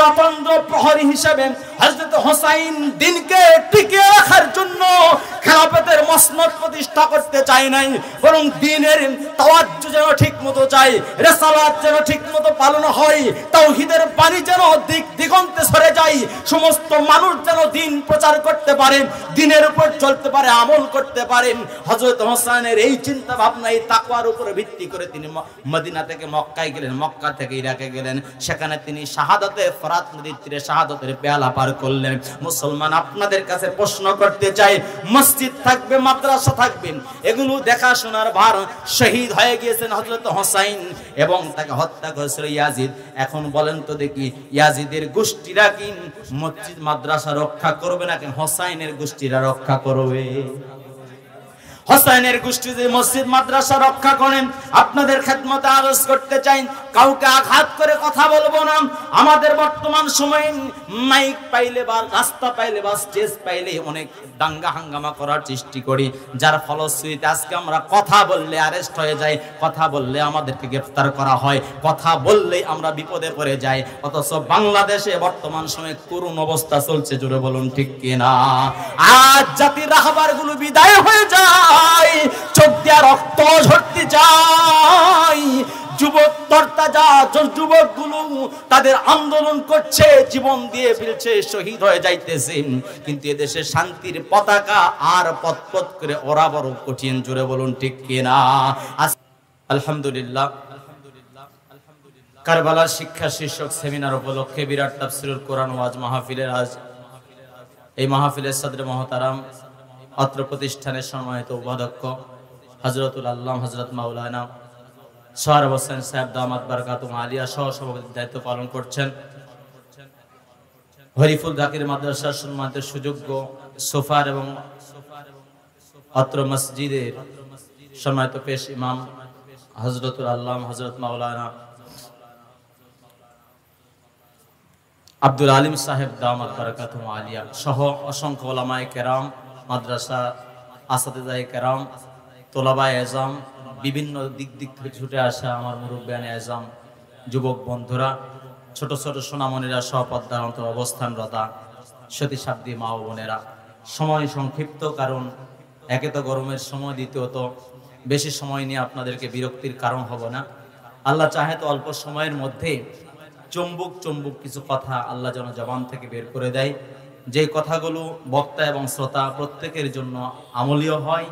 স্বতন্ত্র প্রহরী হিসেবে হযরত হোসাইন দিনকে টিকিয়ে রাখার জন্য খেলাফতের মসনদ প্রতিষ্ঠা করতে চায় নাই, বরং দ্বীনের তাওয়াজ্জু যেন ঠিকমতো যায়, রিসালাত যেন ঠিকমতো পালন হয়, তাওহীদের বাণী যেন দিক দিগন্তে ছড়ে যায়, সমস্ত মানুষ যেন দ্বীন প্রচার করতে পারে, দ্বীনের উপর চলতে পারে, আমল করতে পারেন। হযরত হোসেনের এই চিন্তা ভাবনা, এই তাকওয়ার উপর ভিত্তি করে তিনি মদিনা থেকে মক্কায় গেলেন, মক্কা থেকে ইরাকে গেলেন। সেখানে তিনি শাহাদাতে ফরাত নদীর তীরে শাহাদাতের পেয়ালা পার করলেন। মুসলমান, আপনাদের কাছে প্রশ্ন করতে চাই, মসজিদ থাকবে, মাদ্রাসা থাকবে, এগুলো দেখাশোনার ভার শহীদ হয়ে গিয়েছেন হযরত হোসাইন এবং তাকে হত্যা করেছিল ইয়াজিদ। এখন বলেন তো দেখি, ইয়াজিদের গোষ্ঠীরা কি মসজিদ মাদ্রাসা রক্ষা করবে নাকি হোসাইনের গোষ্ঠীরা রক্ষা করবে? হোসেনের গোষ্ঠী যে মসজিদ মাদ্রাসা রক্ষা করেন, আপনাদের খেদমতে আরজ করতে চাই, কাউকে আঘাত করে কথা বলবো না। আমাদের বর্তমান সময়ে মাইক পাইলে বা রাস্তা পাইলে বা স্টেজ পাইলে অনেক দাঙ্গা হাঙ্গামা করার সৃষ্টি করি, যার ফলশ্রুতিতে আজকে আমরা কথা বললে অ্যারেস্ট হয়ে যাই, কথা বললে আমাদেরকে গ্রেফতার করা হয়, কথা বললেই আমরা বিপদে পড়ে যাই। অথচ বাংলাদেশে বর্তমান সময়ে করুণ অবস্থা চলছে, জোরে বলুন ঠিক কিনা? আজ জাতির রাহবারগুলো বিদায় হয়ে যায়, চোখ দিয়া রক্ত ঝরতে যায়, যুবক যুবকগুলো তাদের আন্দোলন করছে, জীবন দিয়ে ফেলছে, শহীদ হয়ে যাইতেছে, কিন্তু এদেশে শান্তির পতাকা আর পথ করে ওরা বড় কঠিন, জোরে বলুন ঠিক কিনা? আলহামদুলিল্লাহ, কারবালার শিক্ষা শীর্ষক সেমিনার উপলক্ষে বিরাট তাফসীরুল কোরআন ওয়াজ মাহফিলের আজ এই মাহফিলের সদরে মহতারাম অত্র প্রতিষ্ঠানের সম্মানিত উপাধ্যক্ষ হযরতুল আল্লামা হযরত মাওলানা সোহরাব হোসেন সাহেব দামাত বারাকাতুহু আলিয়া সহ সভাপতির দায়িত্ব পালন করছেন। হরিফুল জাকির মাদ্রাসার সম্মানিত সুযোগ্য সোফার এবং অত্র মসজিদের সম্মানিত পেশ ইমাম হযরতুল আল্লামা হযরত মাওলানা আব্দুল আলিম সাহেব দামাত বারাকাতুহু আলিয়া সহ অসংখ্য উলামায়ে কেরাম, মাদ্রাসা আসাতিজায়ে কেরাম, তোলাবায়ে এজাম, বিভিন্ন দিক থেকে ছুটে আসা আমার মুরব্বিয়ানে এজাম, যুবক বন্ধুরা, ছোট ছোট সোনামণিরা, সহপদ্মার অন্তর অবস্থানরতা সতী সাধ্বী মা ও বোনেরা, সময় সংক্ষিপ্ত, কারণ একে তো গরমের সময়, দ্বিতীয়ত বেশি সময় নিয়ে আপনাদেরকে বিরক্তির কারণ হব না। আল্লাহ চাহে তো অল্প সময়ের মধ্যে চুম্বক কিছু কথা আল্লাহ যেন জবান থেকে বের করে দেয়, যে কথাগুলো বক্তা এবং শ্রোতা প্রত্যেকের জন্য আমলীয় হয়,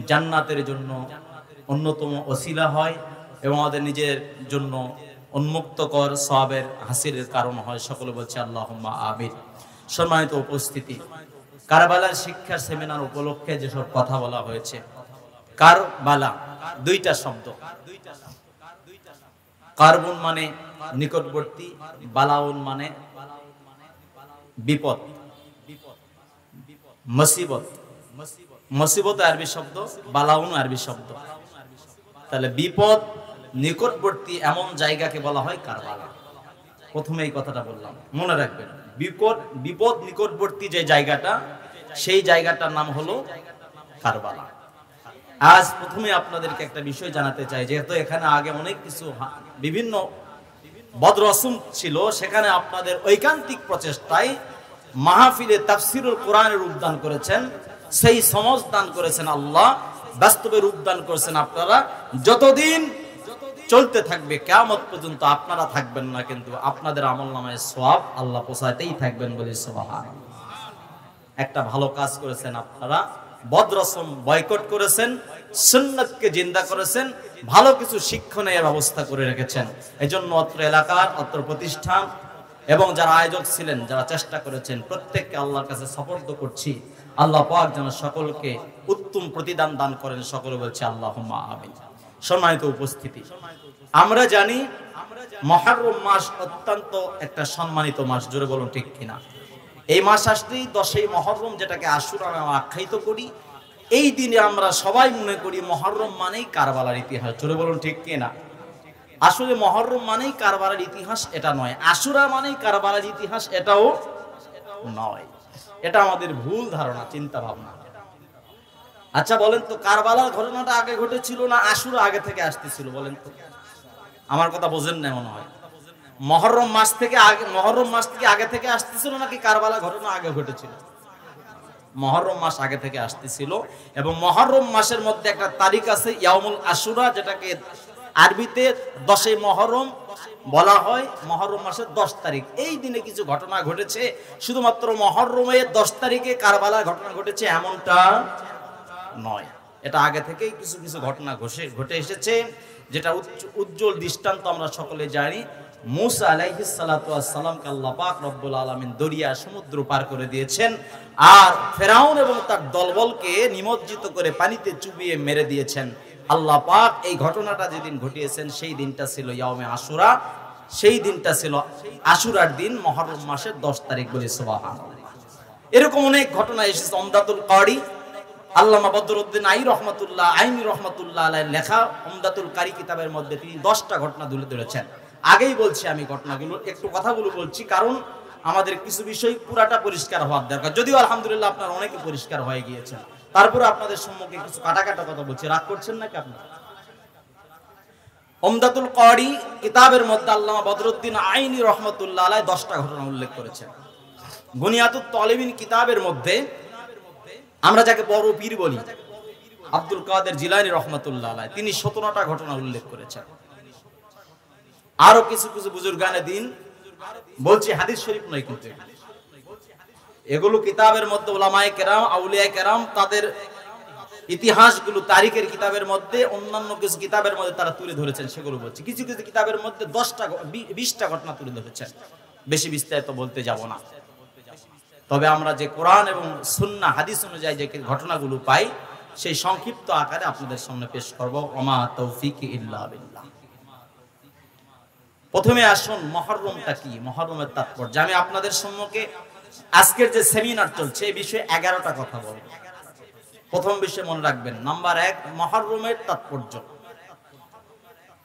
জান্নাতের জন্য অন্যতম ওসিলা হয় এবং আমাদের নিজের জন্য উন্মুক্তকর সওয়াবের হাসিলের কারণ হয়। সকলে বলছে আল্লাহুম্মা আমিন। সম্মানিত উপস্থিতি, কারবালার শিক্ষা সেমিনার উপলক্ষে যেসব কথা বলা হয়েছে, কারবালা দুইটা শব্দ, কারবুন মানে নিকটবর্তী, বালাউন মানে বিপদ, মুসিবত। মুসিবত আরবি শব্দ, বালাউন আরবি শব্দ। তাহলে বিপদ নিকটবর্তী এমন জায়গাকে বলা হয় কারবালা। প্রথমে এই কথাটা বললাম, মনে রাখবেন, বিপদ নিকটবর্তী যে জায়গাটা, সেই জায়গাটার নাম হলো কারবালা। আজ প্রথমে আপনাদেরকে একটা বিষয় জানাতে চাই, যেহেতু এখানে আগে অনেক কিছু বিভিন্ন বদরসম ছিল, সেখানে আপনাদের ঐকান্তিক প্রচেষ্টায় মাহফিলে তাফসীরুল কোরআনের রূপদান করেছেন, সেই সমাজ দান করেছেন আল্লাহ, বাস্তবে রূপদান করেছেন আপনারা। যতদিন চলতে থাকবে কিয়ামত পর্যন্ত আপনারা থাকবেন না, কিন্তু আপনাদের আমলনামায় সওয়াব আল্লাহ পৌঁছাতেই থাকবেন, বলি সুবহানাল্লাহ। একটা ভালো কাজ করেছেন আপনারা, বদরসম বয়কট করেছেন, সুন্নাতকে জিন্দা করেছেন, ভালো কিছু শিক্ষণের ব্যবস্থা করে রেখেছেন। এজন্য অত্র এলাকার, অত্র প্রতিষ্ঠান এবং যারা আয়োজক ছিলেন, যারা চেষ্টা করেছেন, প্রত্যেককে আল্লাহর কাছে সুপর্দ করছি। আল্লাহ পাক যেন সকলকে উত্তম প্রতিদান দান করেন, সকলে বলছে আল্লাহুম্মা আমিন। সম্মানিত উপস্থিতি, আমরা জানি মুহররম মাস অত্যন্ত একটা সম্মানিত মাস, জোরে বলুন ঠিক কিনা? এই মাস আসলেই 10ই মুহররম, যেটাকে আশুরা নামে আখ্যায়িত করি, এই দিনে আমরা সবাই মনে করি মুহররম মানেই কারবালার ইতিহাস, জোরে বলুন ঠিক কিনা? আসলে মুহররম মানেই কারবালার ইতিহাস এটা নয়, আশুরা মানেই কারবালার ইতিহাস এটাও নয়। এটা আমাদের ভুল ধারণা, চিন্তা ভাবনা। আচ্ছা বলেন তো, কারবালার ঘটনাটা আগে ঘটেছিল না আশুরা আগে থেকে আসতেছিল? বলেন তো, আমার কথা বোঝেন না মনে হয়। মুহররম মাস থেকে আগে থেকে আসতেছিল নাকি কারবালা ঘটনা আগে ঘটেছিল? মুহররম মাস আগে থেকে আসতেছিল, এবং মুহররম মাসের মধ্যে একটা তারিখ আছে ইয়াউমুল আশুরা, যেটাকে আরবিতে 10 মুহররম বলা হয়। মুহররম মাসের 10 তারিখ, এই দিনে কিছু ঘটনা ঘটেছে। শুধুমাত্র মুহররমের 10 তারিখে কারবালার ঘটনা ঘটেছে এমনটা নয়, এটা আগে থেকেই কিছু কিছু ঘটনা ঘটে এসেছে, যেটা উজ্জ্বল দৃষ্টান্ত আমরা সকলে জানি। মুসা আলাইহিস সালাতু ওয়াস সালামকে আল্লাহ পাক রব্বুল আলামিন দরিয়া সমুদ্র পার করে দিয়েছেন, আর ফেরাউন এবং তার দলবলকে নিমজ্জিত করে পানিতে চুবিয়ে মেরে দিয়েছেন। আল্লাহ পাক এই ঘটনাটা যেদিন ঘটিয়েছেন সেই দিনটা ছিল ইয়াউমে আশুরা, সেই দিনটা ছিল আশুরার দিন, মুহররম মাসের 10 তারিখ বলে সুবহানাল্লাহ। এরকম অনেক ঘটনা এসেছে। উমদাতুল কারি আল্লামা বদরুদ্দিন আইনি রহমাতুল্লাহ আলাইহির লেখা উমদাতুল কারি কিতাবের মধ্যে তিনি 10টা ঘটনা তুলে ধরেছেন। আগেই বলছি আমি ঘটনাগুলো, একটু কথাগুলো বলছি, কারণ আমাদের কিছু বিষয় পুরাটা পরিষ্কার হওয়ার দরকার। যদিও আলহামদুলিল্লাহ আপনারা অনেকে পরিষ্কার হয়ে গিয়েছেন, তারপরে আপনাদের সম্মুখে কিছু কাটা কথা বলছি, রাগ করছেন নাকি আপনারা? উমদাতুল কারি কিতাবের মধ্যে আল্লামা বদরুদ্দিন আইনি রহমাতুল্লাহ আলাইহি 10টা ঘটনা উল্লেখ করেছেন। বুনিয়াতুত তালিবিন কিতাবের মধ্যে আমরা যাকে বড় পীর বলি, আব্দুল কাদের জিলানী রহমাতুল্লাহ আলাইহি, তিনি 17টা ঘটনা উল্লেখ করেছেন। আরো কিছু কিছু বুজুর্গানে দিন, বলছি হাদিস শরীফ নয় কিন্তু এগুলো কিতাবের মধ্যে উলামায়ে কেরাম, আউলিয়ায়ে কেরাম তাদের ইতিহাসগুলো তারিখের কিতাবের মধ্যে, অন্যান্য কিছু কিতাবের মধ্যে তারা তুলে ধরেছেন, সেগুলো বলছি। কিছু কিছু কিতাবের মধ্যে 20টা ঘটনা তুলে ধরেছেন, বেশি বিস্তারিত বলতে যাব না। তবে আমরা যে কোরআন এবং সুন্নাহ হাদিস অনুযায়ী যে ঘটনাগুলো পাই, সেই সংক্ষিপ্ত আকারে আপনাদের সামনে পেশ করব। ওমা তৌফিকি ইল্লা বিল্লাহ। প্রথমে আসুন মুহররমটা কি, মুহররমের তাৎপর্য। আমি আপনাদের সম্মুখে আজকের যে সেমিনার চলছে এই বিষয়ে 11টা কথা বলবো। প্রথম বিষয় মনে রাখবেন, নাম্বার 1 মুহররমের তাৎপর্য,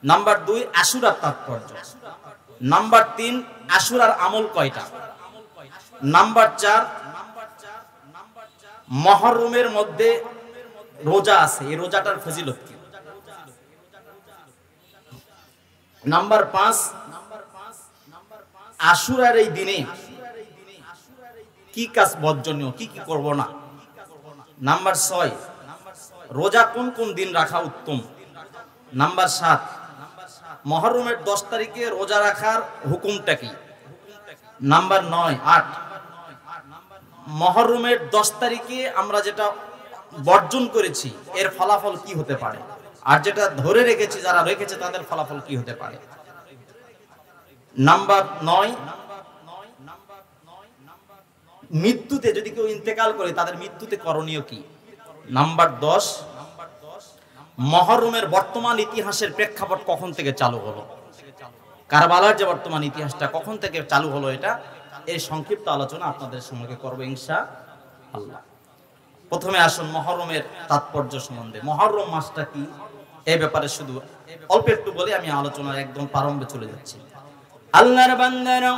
নাম্বার 2 আশুরার তাৎপর্য, নাম্বার 3 আশুরার আমল কয়টা, নাম্বার 4 মুহররমের মধ্যে রোজা আছে, এই রোজাটার ফজিলত কি, নাম্বার 5 আশুরার এই দিনে কি কাজ বর্জনীয়, কি কি করব না, নাম্বার 6 রোজা কোন কোন দিন রাখা উত্তম, নাম্বার 7 মুহররমের 10 তারিখে রোজা রাখার হুকুমটা কি, নাম্বার 9 8 মুহররমের 10 তারিখে আমরা যেটা বর্জন করেছি এর ফলাফল কি হতে পারে, আর যেটা ধরে রেখেছি, যারা রেখেছে তাদের ফলাফল কি হতে পারে, নাম্বার 9 মৃত্যুতে যদি কেউ ইন্তেকাল করে তাদের মৃত্যুতে করণীয় কি, নাম্বার 10 মুহররমের বর্তমান ইতিহাসের প্রেক্ষাপট কখন থেকে চালু হলো, কারবালার যে বর্তমান ইতিহাসটা কখন থেকে চালু হলো, এটা এই সংক্ষিপ্ত আলোচনা আপনাদের সঙ্গে করব ইনশাআল্লাহ। প্রথমে আসুন মুহররমের তাৎপর্য সম্বন্ধে। মুহররম মাসটা কি এই ব্যাপারে শুধু অল্প একটু বলে আমি আলোচনার একদম প্রারম্ভে চলে যাচ্ছি। আল্লাহর বান্দারা,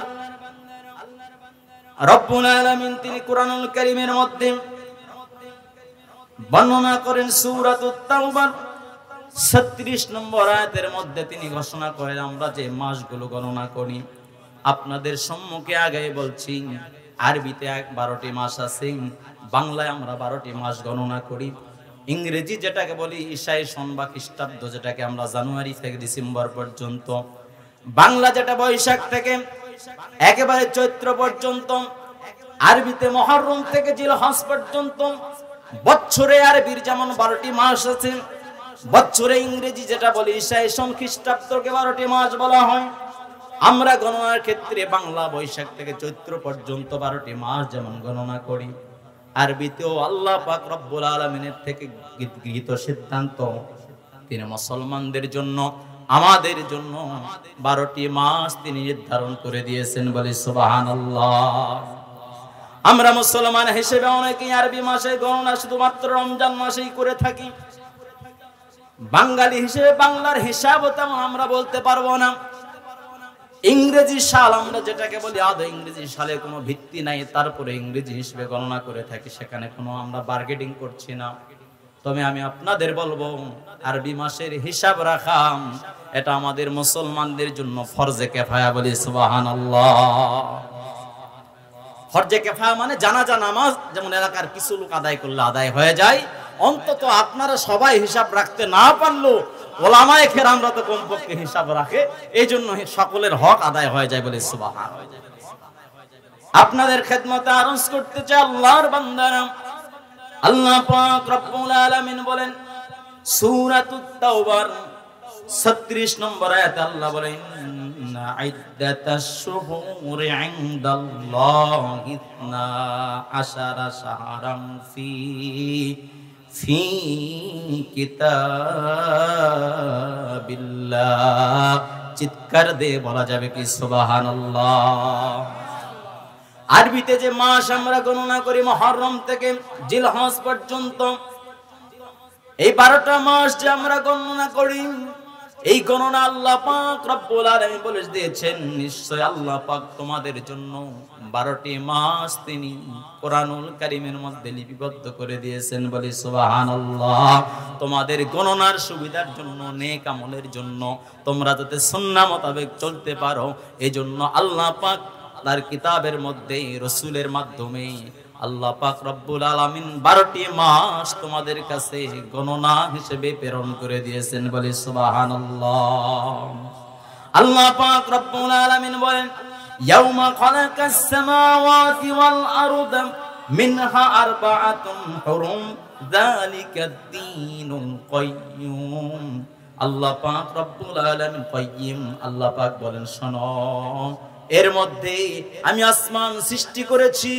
রব্বুল আলামিন তিনি কুরআনুল কারীমের মধ্যে বর্ণনা করেন সূরাতুত তাওবার 36 নম্বর আয়াতের মধ্যে তিনি ঘোষণা করেন, আমরা যে মাসগুলো গণনা করি আপনাদের সম্মুখে আগে বলছি, আরবিতে 12টি মাস আছে, বাংলায় আমরা 12টি মাস গণনা করি। ইংরেজি যেটাকে বলি ঈশাই সন বা খ্রিস্টাব্দ, যেটাকে আমরা জানুয়ারি থেকে ডিসেম্বর পর্যন্ত, বাংলা যেটা বৈশাখ থেকে একেবারে চৈত্র পর্যন্ত, আরবিতে মুহররম থেকে জিলহজ পর্যন্ত। বছরে আরবির যেমন 12টি মাস আছে, বছরে ইংরেজি যেটা বলি ঈশাই সন খ্রিস্টাব্দকে 12টি মাস বলা হয়। আমরা গণনার ক্ষেত্রে বাংলা বৈশাখ থেকে চৈত্র পর্যন্ত 12টি মাস যেমন গণনা করি, আরবিতেও আল্লাহ পাক রব্বুল আলামিনের থেকে গৃহীত সিদ্ধান্ত, তিনি মুসলমানদের জন্য, আমাদের জন্য 12টি মাস তিনি নির্ধারণ করে দিয়েছেন, বলি সুবহানাল্লাহ। আমরা মুসলমান হিসেবে অনেকেই আরবি মাসে গণনা শুধুমাত্র রমজান মাসেই করে থাকি। বাঙালি হিসেবে বাংলার হিসাবও তেমন আমরা বলতে পারবো না। ইংরেজি সাল আমরা যেটাকে বলি, আদৌ ইংরেজি সালে কোনো ভিত্তি নাই, তারপরে ইংরেজি হিসেবে গণনা করে থাকি, সেখানে কোনো আমরা বার্গেনিং করছি না। তবে আমি আপনাদের বলবো, আরবি মাসের হিসাব রাখা এটা আমাদের মুসলমানদের জন্য ফরজে কিফায়া, বলি সুবহানাল্লাহ। ফরজে কিফায়া মানে জানাজা নামাজ যেমন এলাকার কিছু লোক আদায় করলে আদায় হয়ে যায়, অন্তত আপনারা সবাই হিসাব রাখতে না পারলেও ওলামায়ে কেরামরা তো কমপক্ষে হিসাব রাখে, এই জন্য সকলের হক আদায় হয়ে যায়, বলে সুবহানাল্লাহ। আপনাদের খেদমতে আরজ করতে চাই আল্লাহর বান্দারা, আল্লাহ পাক রব্বুল আলামিন বলেন সূরাতুত তাওবার 36 নম্বর আয়াতে আল্লাহ বলেন ইন্না ইদ্দাতাশ শুহুরি ইনদাল্লাহি 12 শাহরাম ফি কিতাবিল্লাহ। চিৎকার দিয়ে বলা যাবে কি সুবহানাল্লাহ। আরবিতে যে মাস আমরা গণনা করি মুহররম থেকে জিলহজ পর্যন্ত, এই 12টা মাস যে আমরা গণনা করি, এই গণনা আল্লাহ পাক রব্বুল আলামিন বলে দিয়েছেন নিশ্চয় আল্লাহ পাক তোমাদের জন্য 12টি মাস তিনি কোরআনুল কারীমের মধ্যে লিপিবদ্ধ করে দিয়েছেন, বলি সুবহানাল্লাহ। তোমাদের গণনার সুবিধার জন্য, নেক আমলের জন্য, তোমরা যাতে সুন্নাহ মোতাবেক চলতে পারো, এজন্য আল্লাহ পাক তার কিতাবের মধ্যে রাসূলের মাধ্যমে আল্লাহ পাক রব্বুল আলামিন 12টি মাস তোমাদের কাছে গণনা হিসেবে প্রেরণ করে দিয়েছেন, বলি সুবহানাল্লাহ। আল্লাহ পাক রব্বুল আলামিন বলেন ইয়াউমা খালাকাস সামাওয়াতি ওয়াল আরদা মিনহা আরবাআতুন হুরুম যালিকাদ দীনুল কাইয়্যুম। আল্লাহ পাক রব্বুল আলামিন কাইয়্যিম, আল্লাহ পাক বলেন শোনো, এর মধ্যে আমি আসমান সৃষ্টি করেছি,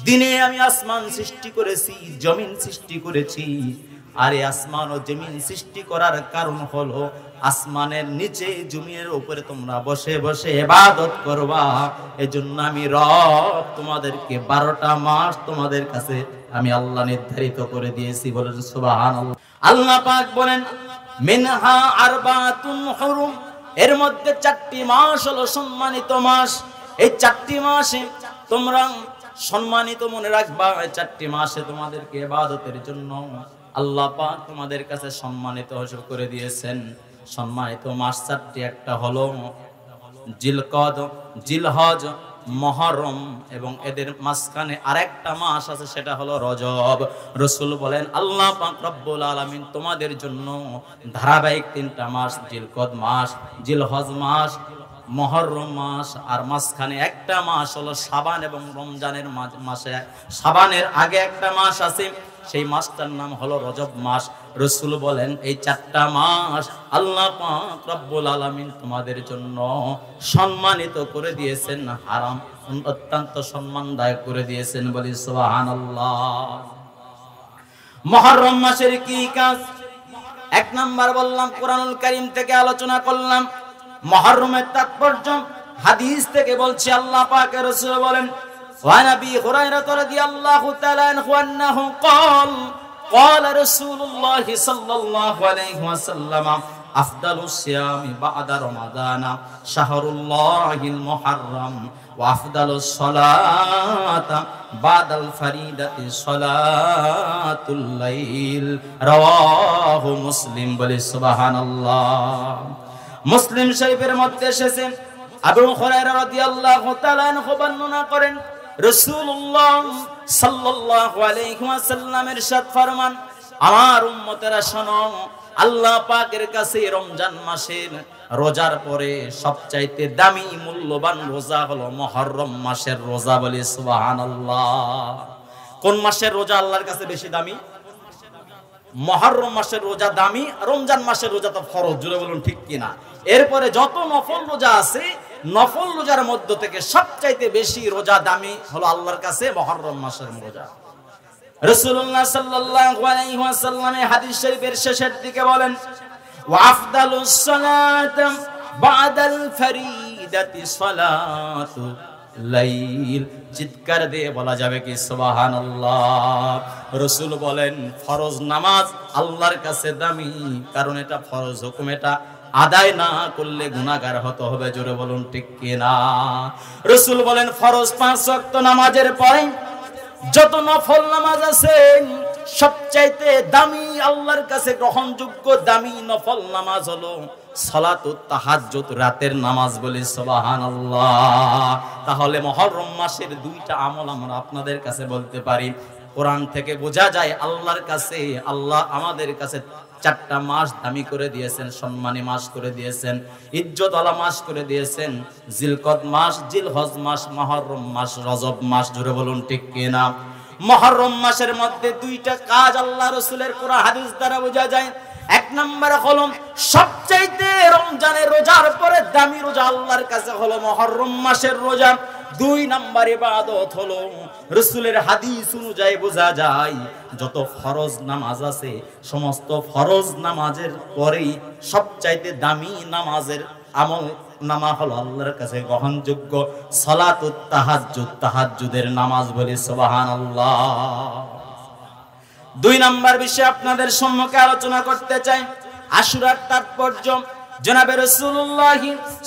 দিনে আমি আসমান সৃষ্টি করেছি, জমিন সৃষ্টি করেছি। আর এই আসমান ও জমিন সৃষ্টি করার কারণ হলো আসমানের নিচে জমিনের উপরে তোমরা বসে বসে ইবাদত করবা, এজন্য আমি রব তোমাদেরকে 12টা মাস তোমাদের কাছে আমি আল্লাহ নির্ধারিত করে দিয়েছি, বলেন সুবহানাল্লাহ। আল্লাহ পাক বলেন মিনহা আরবাতুন হুরুম, এর মধ্যে 4টি মাস হলো সম্মানিত মাস। এই 4টি মাসে তোমরা সম্মানিত মনে রাখবা, এই 4টি মাসে তোমাদেরকে ইবাদতের জন্য আল্লাহ পাক তোমাদের কাছে সম্মানিত করে দিয়েছেন। সম্মানিত মাস 4টি, একটা হলো জিলকদ, জিলহজ, মুহররম, এবং এদের মাঝখানে আরেকটা মাস আছে, সেটা হলো রজব। রাসূল বলেন আল্লাহ পাক রব্বুল আলামিন তোমাদের জন্য ধারাবাহিক 3টা মাস, জিলকদ মাস, জিলহজ মাস, মুহররম মাস, আর মাঝখানে একটা মাস হলো শাবান এবং রমজানের মাসে, শাবানের আগে একটা মাস আছে, সেই মাসটার নাম হলো রজব মাস। রাসূল বলেন এই 4টা মাস আল্লাহ পাক রব্বুল আলামিন তোমাদের জন্য সম্মানিত করে দিয়েছেন, হারাম অত্যন্ত সম্মানদায়ক করে দিয়েছেন, বলি সুবহানাল্লাহ। মুহররম মাসের কি কাজ? 1 নাম্বার বললাম কোরআনুল কারীম থেকে আলোচনা করলাম। মুহররমের তাৎপর্য হাদিস থেকে বলছি, আল্লাহ পাকের রাসূল বলেন ওয়া নবী হুরায়রা রাদিয়াল্লাহু তাআলা আনহু আন্নাহু قال قال رسول الله صلى الله عليه وسلم أفضل الصيام بعد رمضان شهر الله المحرم وأفضل الصلاة بعد الفريضة صلاة الليل رواه مسلم বলি সুবহানাল্লাহ। মুসলিম শরীফের মধ্যে এসেছে আবু হুরায়রা রাদিয়াল্লাহু তাআলা আনহু বর্ণনা করেন রাসূলুল্লাহ সাল্লাল্লাহু আলাইহি ওয়াসাল্লামের ইরশাদ ফরমান, আমার উম্মতেরা শোনো, আল্লাহ পাকের কাছে রমজান মাসের রোজার পরে সবচাইতে দামি মূল্যবান রোজা হলো মুহররম মাসের রোজা, বলি সুবহানাল্লাহ। কোন মাসের রোজা আল্লাহর কাছে বেশি দামি? মুহররম মাসের রোজা দামি, রমজান মাসের রোজা তো ফরজ, জুড়ে বলুন ঠিক কিনা? এরপরে যত নফল রোজা আছে, নফল রোজার মধ্য থেকে সবচাইতে বেশি রোজা দামি হলো আল্লাহর কাছে মুহররম মাসের রোজা। রাসূলুল্লাহ সাল্লাল্লাহু আলাইহি ওয়াসাল্লাম হাদিস শরীফের শেষের দিকে বলেন ওয়া আফদালুস সালাত বাদাল ফরিদাতি সালাতু লাইল। চিৎকার দিয়ে বলা যাবে কি সুবহানাল্লাহ। রাসূল বলেন ফরজ নামাজ আল্লাহর কাছে দামি, কারণ এটা ফরজ হুকুম, এটা আদায় না করলে গুনাহগার হতে হবে, জোরে বলুন ঠিক কিনা? রাসূল বলেন ফরজ 5 ওয়াক্ত নামাজের পরে যত নফল নামাজ আছে সবচাইতে দামি, আল্লাহর কাছে গ্রহণযোগ্য দামি নফল নামাজ হলো সালাতুত তাহাজ্জুদ, রাতের নামাজ। বলি সুবহানাল্লাহ। তাহলে মুহররম মাসের দুইটা আমল আমরা আপনাদের কাছে বলতে পারি। কোরআন থেকে বোঝা যায় আল্লাহর কাছে, আল্লাহ আমাদের কাছে 4টা মাস দামি করে দিয়েছেন, সম্মানী মাস করে দিয়েছেন, ইজ্জতওয়ালা মাস করে দিয়েছেন। জিলকদ মাস, জিলহজ মাস, মুহররম মাস, রজব মাস। জোরে বলুন ঠিক কিনা? মুহররম মাসের মধ্যে দুইটা কাজ আল্লাহ রাসূলের কোরআন হাদিস দ্বারা বোঝা যায়। এক নম্বর হলো সবচাইতে রমজানের রোজার পরে দামি রোজা আল্লাহর কাছে হলো মুহররম মাসের রোজা। 2 নম্বর ইবাদত হলো রাসূলের হাদিস অনুযায়ী বোঝা যায় যত ফরজ নামাজ আছে সমস্ত ফরজ নামাজের পরেই সবচাইতে দামি নামাজের আমল নামা হলো আল্লাহর কাছে গ্রহণযোগ্য সালাতুত তাহাজ্জুদ, তাহাজ্জুদের নামাজ। বলি সুবহানাল্লাহ। 2 নম্বর বিষয় আপনাদের সম্মুখে আলোচনা করতে চাই, আশুরার তাৎপর্য। জনাবে রাসূলুল্লাহ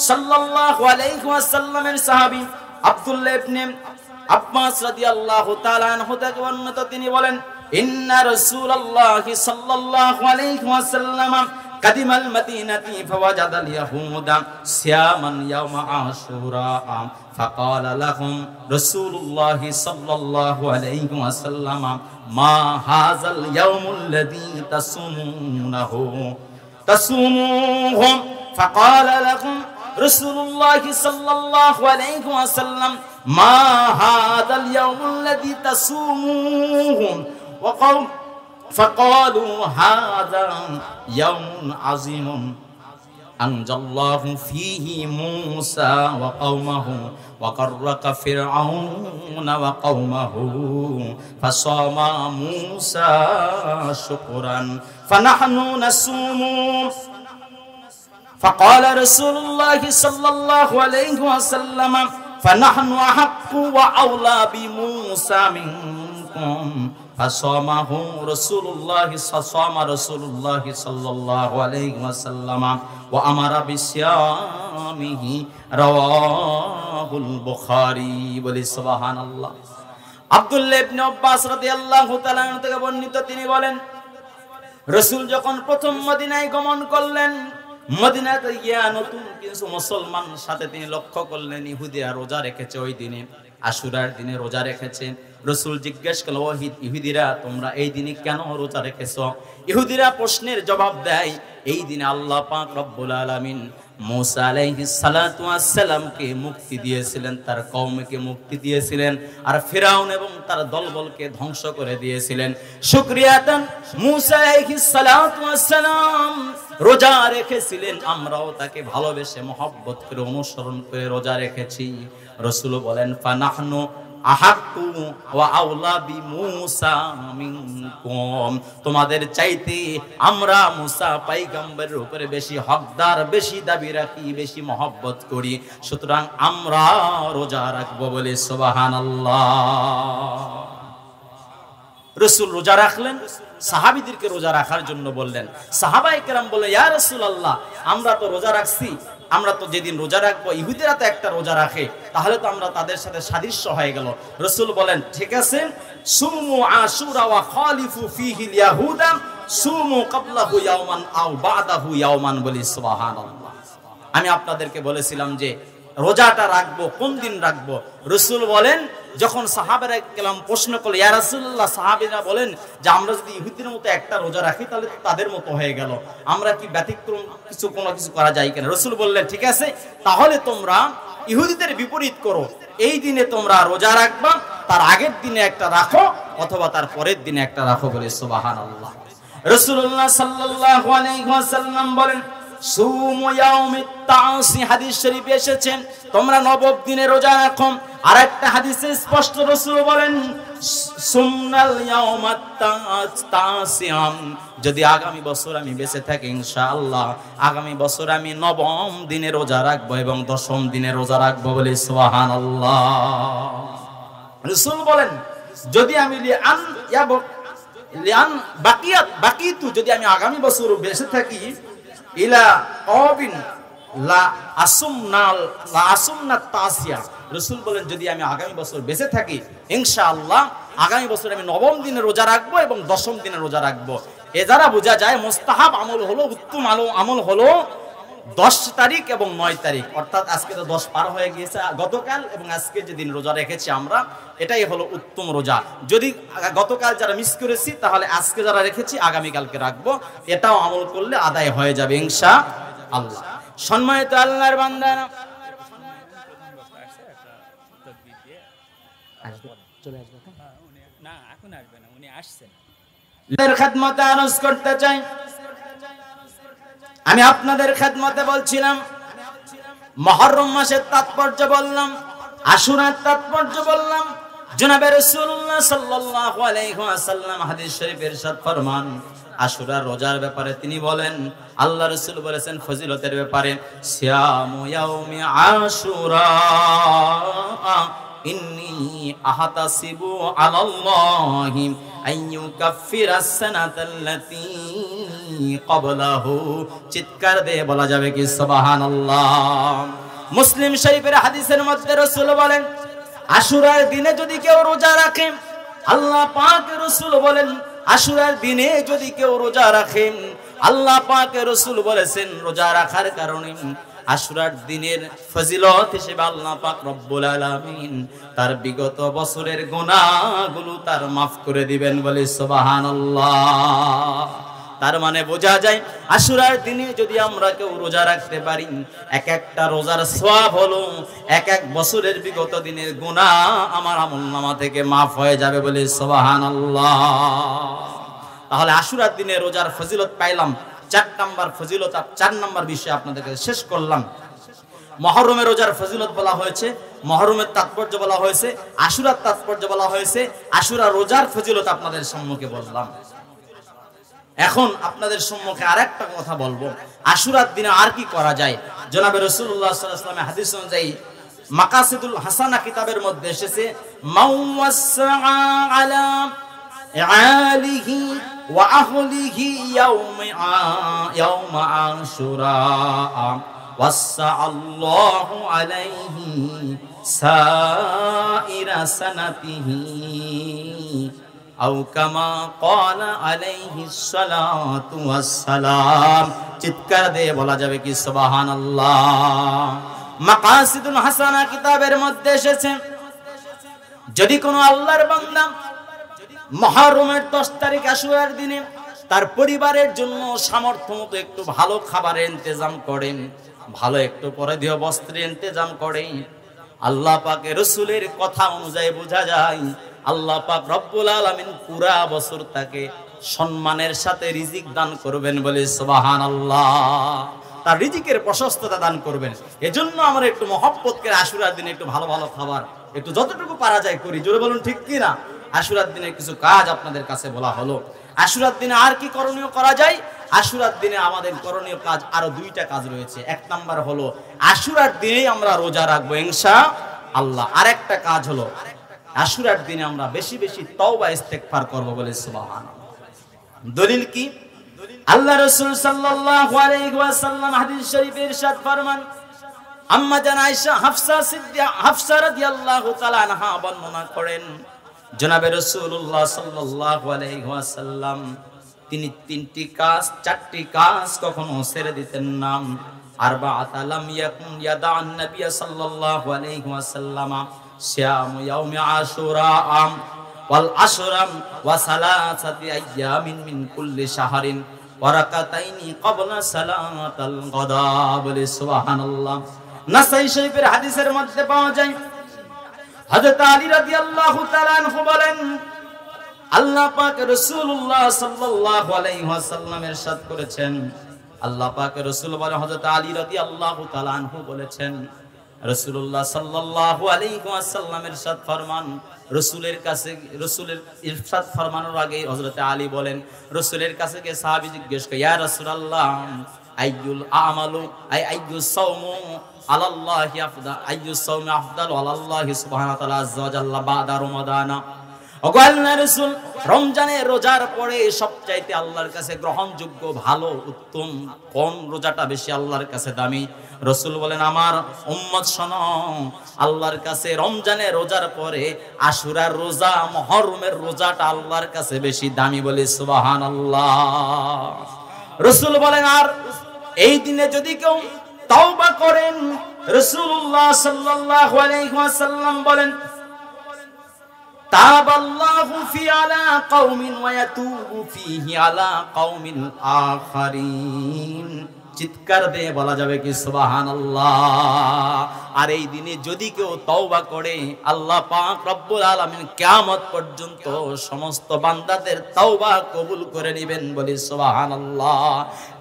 সাল্লাল্লাহু আলাইহি ওয়াসাল্লামের সাহাবী আব্দুল্লাহ ইবনে আব্বাস রাদিয়াল্লাহু তাআলা আনহু থেকে বর্ণিত, তিনি বলেন, ইন্না রাসূলুল্লাহ সাল্লাল্লাহু আলাইহি ওয়াসাল্লাম কাদিমাল মাদিনাতি ফাওয়াজাদাল ইয়াহুদা সিয়ামান ইয়াওমা আশুরা ফাকালা লাহুম রাসূলুল্লাহ সাল্লাল্লাহু আলাইহি ওয়াসাল্লাম মা হাযাল ইয়াউমুল্লাযী তাসুমুহু ফাকালা লাহুম রাসূলুল্লাহ সাল্লাল্লাহু আলাইহি ওয়াসাল্লাম মা হাযাল ইয়াউমুল্লাযী তাসুমুহু ওয়া فقالوا هذا يوم عظيم أنجى الله فيه موسى وقومه وغرق فرعون وقومه فصام موسى شكرا فنحن نصوم. فقال رسول الله صلى الله عليه وسلم فنحن أحق وأولى بموسى منكم. فصامه رسول الله صلى الله عليه وسلم وأمر بصيامه رواه البخاري. বলি সুবহানাল্লাহ। আব্দুল্লাহ ইবনে আব্বাস রাদিয়াল্লাহু তাআলা থেকে বর্ণিত, তিনি বলেন, রাসূল যখন প্রথম মদিনায় গমন করলেন, মদিনাতে গিয়া নতুন কিছু মুসলমান সাথে তিনি লক্ষ্য করলেন ইহুদিরা রোজা রেখেছে। ওই দিনে আশুরার দিনে রোজা রেখেছে। রাসূল জিজ্ঞেস করল, ও ইহুদিরা, তোমরা এই দিনে কেন রোজা রেখেছো? ইহুদিরা প্রশ্নের জবাব দেয়, এই দিনে আল্লাহ পাক রব্বুল আলামিন মুসা আলাইহিস সালাতু ওয়াস সালামকে মুক্তি দিয়েছিলেন, তার কওমকে মুক্তি দিয়েছিলেন, আর ফিরাউন এবং তার দলবলকে ধ্বংস করে দিয়েছিলেন। শুকরিয়াতান মুসা আলাইহিস সালাতু ওয়াস সালাম রোজা রেখেছিলেন, আমরাও তাকে ভালোবেসে মহব্বত করে অনুসরণ করে রোজা রেখেছি। রাসূল বলেন, ফানাহনু আহাক্কু ওয়া আওলা বিমূসা মিনকুম, তোমাদের চাইতে আমরা মুসা পয়গম্বরের উপরে বেশি হকদার, বেশি দাবি রাখি, বেশি মহব্বত করি, সুতরাং আমরা রোজা রাখবো। বলে সুবহানাল্লাহ। রাসূল রোজা রাখলেন, সাহাবীদেরকে রোজা রাখার জন্য বললেন। সাহাবায়ে কেরাম বলে, ইয়া রাসূলুল্লাহ, আমরা তো রোজা রাখছি, আমরা তো যেদিন রোজা রাখবো ইহুদিরা তো একটা রোজা রাখে, তাহলে তো আমরা তাদের সাথে সাদৃশ্য হয়ে গেল। রাসূল বলেন, ঠিক আছে, সুমু আশুরা ওয়া খালিফু ফীহিল ইয়াহুদা সুমু ক্বাবলাহু ইয়াওমান আও বাদাহু ইয়াওমান। বলি সুবহানাল্লাহ। আমি আপনাদেরকে বলেছিলাম যে রোজাটা রাখবো, কোন দিন রাখবো? রাসূল বলেন, যখন সাহাবায়ে কেরাম প্রশ্ন করল, ইয়া রাসূলুল্লাহ, সাহাবীরা বলেন যে আমরা যদি ইহুদিদের মতো একটা রোজা রাখি তাহলে তো তাদের মতো হয়ে গেল, আমরা কি ব্যতিক্রম কোনো কিছু করা যায় কিনা? রাসূল বললেন, ঠিক আছে, তাহলে তোমরা ইহুদিদের বিপরীত করো, এই দিনে তোমরা রোজা রাখবা, তার আগের দিনে একটা রাখো অথবা তার পরের দিনে একটা রাখো। বলে সুবহানাল্লাহ। রাসূলুল্লাহ সাল্লাল্লাহু আলাইহি ওয়াসাল্লাম বলেন, সুমু ইয়াউমিত তাসি, হাদিস শরীফে এসেছে তোমরা নবম দিনে রোজা রাখো। আর একটা হাদিসে স্পষ্ট রাসূল বলেন, সুমনাল ইয়াউমাত তাসিয়াম, যদি আগামী বছর আমি বেঁচে থাকি ইনশাআল্লাহ আগামী বছর আমি নবম দিনে রোজা রাখবো এবং দশম দিনে রোজা রাখবো। বলে সুবহানাল্লাহ। রাসূল বলেন, যদি আমি বাকিয়াতু, যদি আমি আগামী বছর বেঁচে থাকি, ইলা অবিন লা আসুমনা তাসিয়া, রাসূল বলেন যদি আমি আগামী বছর বেঁচে থাকি ইনশাআল্লাহ আগামী বছর আমি নবম দিনে রোজা রাখবো এবং দশম দিনে রোজা রাখবো। এ দ্বারা বোঝা যায় মুস্তাহাব আমল হলো, উত্তম আমল হলো 10 তারিখ এবং 9 তারিখ, অর্থাৎ আজকে তো 10 পার হয়ে গিয়েছে, গতকাল এবং আজকে যে দিন রোজা রেখেছি আমরা, এটাই হলো উত্তম রোজা। যদি গতকাল যারা মিস করেছি তাহলে আজকে যারা রেখেছি আগামীকালকে রাখবো, এটাও আমল করলে আদায় হয়ে যাবে ইনশাআল্লাহ। সম্মানিত আল্লাহর বান্দারা, চলে আসবে না, এখন আসবে না, উনি আসছেন। খেদমতে আরজ করতে চাই, আমি আপনাদের খেদমতে বলছিলাম, মুহররম মাসের তাৎপর্য বললাম, আশুরার তাৎপর্য বললাম। জনাবে রাসূলুল্লাহ সাল্লাল্লাহু আলাইহি ওয়াসাল্লাম হাদিস শরীফে ইরশাদ ফরমান, আশুরার রোজার ব্যাপারে তিনি বলেন, আল্লাহ রাসূল বলেছেন ফজিলতের ব্যাপারে, সিয়ামু ইয়াউমি আশুরা ইন্নী আহতাসিবু আলাল্লাহি আইয়ুকাফিরাস সানাতাল্লাতী ক্বাবলাহু। চিৎকার দিয়ে বলা যাবে কি সুবহানাল্লাহ। মুসলিম শরীফের হাদিসের মধ্যে রাসূল বলেন, আশুরার দিনে যদি কেউ রোজা রাখে, আল্লাহ পাক রাসূল বলেন আশুরার দিনে যদি কেউ রোজা রাখে, আল্লাহ পাক রাসূল বলেছেন রোজা রাখার কারণে আশুরার দিনের ফজিলত হিসেবে আল্লাহ পাক রব্বুল আলামিন তার বিগত বছরের গুনাহগুলো তার মাফ করে দিবেন, বলে সুবহানাল্লাহ। তার মানে বোঝা যায় আশুরার দিনে যদি আমরা কেউ রোজা রাখতে পারি, এক একটা রোজার সওয়াব হলো এক এক বছরের বিগত দিনের গুনাহ আমার আমলনামা থেকে মাফ হয়ে যাবে, বলে সুবহানাল্লাহ। তাহলে আশুরার দিনে রোজার ফজিলত পাইলাম। 4 নাম্বার ফজিলত, 4 নাম্বার বিষয় আপনাদেরকে শেষ করলাম। মুহররমের রোজার ফজিলত বলা হয়েছে, মুহররমের তাৎপর্য বলা হয়েছে, আশুরার তাৎপর্য বলা হয়েছে, আশুরা রোজার ফজিলত আপনাদের সম্মুখে বললাম। এখন আপনাদের সম্মুখে আরেকটা কথা বলবো, আশুরার দিনে আর কি করা যায়। জনাবে রাসূলুল্লাহ সাল্লাল্লাহু আলাইহি ওয়াসাল্লামের হাদিস অনুযায়ী মাকাসিদুল হাসানা কিতাবের মধ্যে এসেছে, মাওয়াসআ আলা আলিহি ওয়া আহলিহি ইয়াউমা আশুরা ওয়াসআল্লাহু আলাইহি সাইরা সানাতিহি আও কামা ক্বালা আলাইহিস সালাতু ওয়াস সালাম। চিৎকার দিয়ে বলা যাবে কি সুবহানাল্লাহ। মাকাসিদুল হাসানা কিতাবের মধ্যে এসেছে, যদি কোনো আল্লাহর বান্দা মুহররমের 10 তারিখ আশুরার দিনে তার পরিবারের জন্য সামর্থ্য মতো একটু ভালো খাবারের ইন্তজাম করেন, ভালো একটু পরিধেয় বস্ত্রের ইন্তজাম করেন, আল্লাহ পাকের রাসূলের কথা অনুযায়ী বোঝা যায় আল্লাহ পাক রব্বুল আলামিন পুরা বছর তাকে সম্মানের সাথে রিজিক দান করবেন, বলে সুবহানাল্লাহ। তার রিজিকের প্রশস্ততা দান করবেন। এজন্য আমরা একটু মহব্বত করে আশুরার দিনে একটু ভালো ভালো খাবার একটু যতটুকু পারা যায় করি। জোরে বলুন ঠিক কি না? আশুরার দিনে কিছু কাজ আপনাদের কাছে বলা হলো। আশুরার দিনে আর কি করণীয় করা যায়? আশুরার দিনে আমাদের করণীয় কাজ আরো 2টা কাজ রয়েছে। 1 নাম্বার হলো আশুরার দিনেই আমরা রোজা রাখবো ইনশাআল্লাহ। আরেকটা কাজ হলো আশুরার দিনে আমরা বেশি বেশি তওবা ইস্তেগফার করব, বলে সুবহানাল্লাহ। দলিল কি? আল্লাহ রাসূল সাল্লাল্লাহু আলাইহি ওয়াসাল্লাম হাদিস শরীফে ইরশাদ ফরমান, আম্মা জান আয়েশা হাফসা রাদিয়াল্লাহু তাআলা আনহা বর্ণনা করেন, জনাবে রাসূলুল্লাহ সাল্লাল্লাহু আলাইহি ওয়াসাল্লাম তিনি 4টি কাজ কখনো ছেড়ে দিতেন না। আরবাআত লাম ইয়াকুন ইয়াদা'আন নাবিয়্য সাল্লাল্লাহু আলাইহি ওয়াসাল্লাম সিয়ামু ইয়াউমি আশুরা ওয়াল আশরা ওয়া সালাসাতি আইয়ামিন মিন কুল্লি শাহরিন ওয়া রাকাতাইনি ক্বাবলা সালাতাল গাদা, বলে সুবহানাল্লাহ। নাসাই শরীফের হাদিসের মধ্যে পাওয়া যায়, হযরত আলী রাদিয়াল্লাহু তাআলা আনহু বলেন, আল্লাহ পাক রাসূলুল্লাহ সাল্লাল্লাহু আলাইহি ওয়াসাল্লাম ইরশাদ করেছেন, আল্লাহ পাক রাসূল বলেন, হযরত আলী রাদিয়াল্লাহু তাআলা আনহু বলেছেন, রাসূলুল্লাহ সাল্লাল্লাহু আলাইহি ওয়াসাল্লাম ইরশাদ ফরমান, রাসূলের ইরশাদ ফরমানোর আগে হযরত আলী বলেন, রাসূলের কাছে গিয়ে সাহাবী জিজ্ঞেস করে, ইয়া রাসূলুল্লাহ আইয়ুল আমালু আইয়ুস সাওমু আলাল্লাহি আফদা আইয়ুস সাওমি আফদালু আলাল্লাহি সুবহানাহু ওয়া তাআলা আযজা ওয়া জাল্লা বাদা রমাদানা। ওগো আল্লাহর রাসূল, রমজানের রোজার পরে সবচাইতে আল্লাহর কাছে গ্রহণযোগ্য ভালো উত্তম কোন রোজাটা বেশি আল্লাহর কাছে দামি? রাসূল বলেন, আমার উম্মত শোনো, আল্লাহর কাছে রমজানের রোজার পরে আশুরার রোজা, মুহররমের রোজাটা আল্লাহর কাছে বেশি দামি, বলে সুবহানাল্লাহ। রাসূল বলেন, আর এই দিনে যদি কেউ তাওবা করেন, রাসূলুল্লাহ সাল্লাল্লাহু আলাইহি ওয়াসাল্লাম বলেন, তাবাল্লাহু ফি আলা কওমিন ওয়া ইয়াতুবু ফিহি আলা কওমিন আখারিন। চিৎকার দিয়ে বলা যাবে কি সুবহানাল্লাহ। আর এই দিনে যদি কেউ তওবা করে, আল্লাহ পাক রব্বুল আলামিন কিয়ামত পর্যন্ত সমস্ত বান্দাদের তওবা কবুল করে নেবেন, বলি সুবহানাল্লাহ।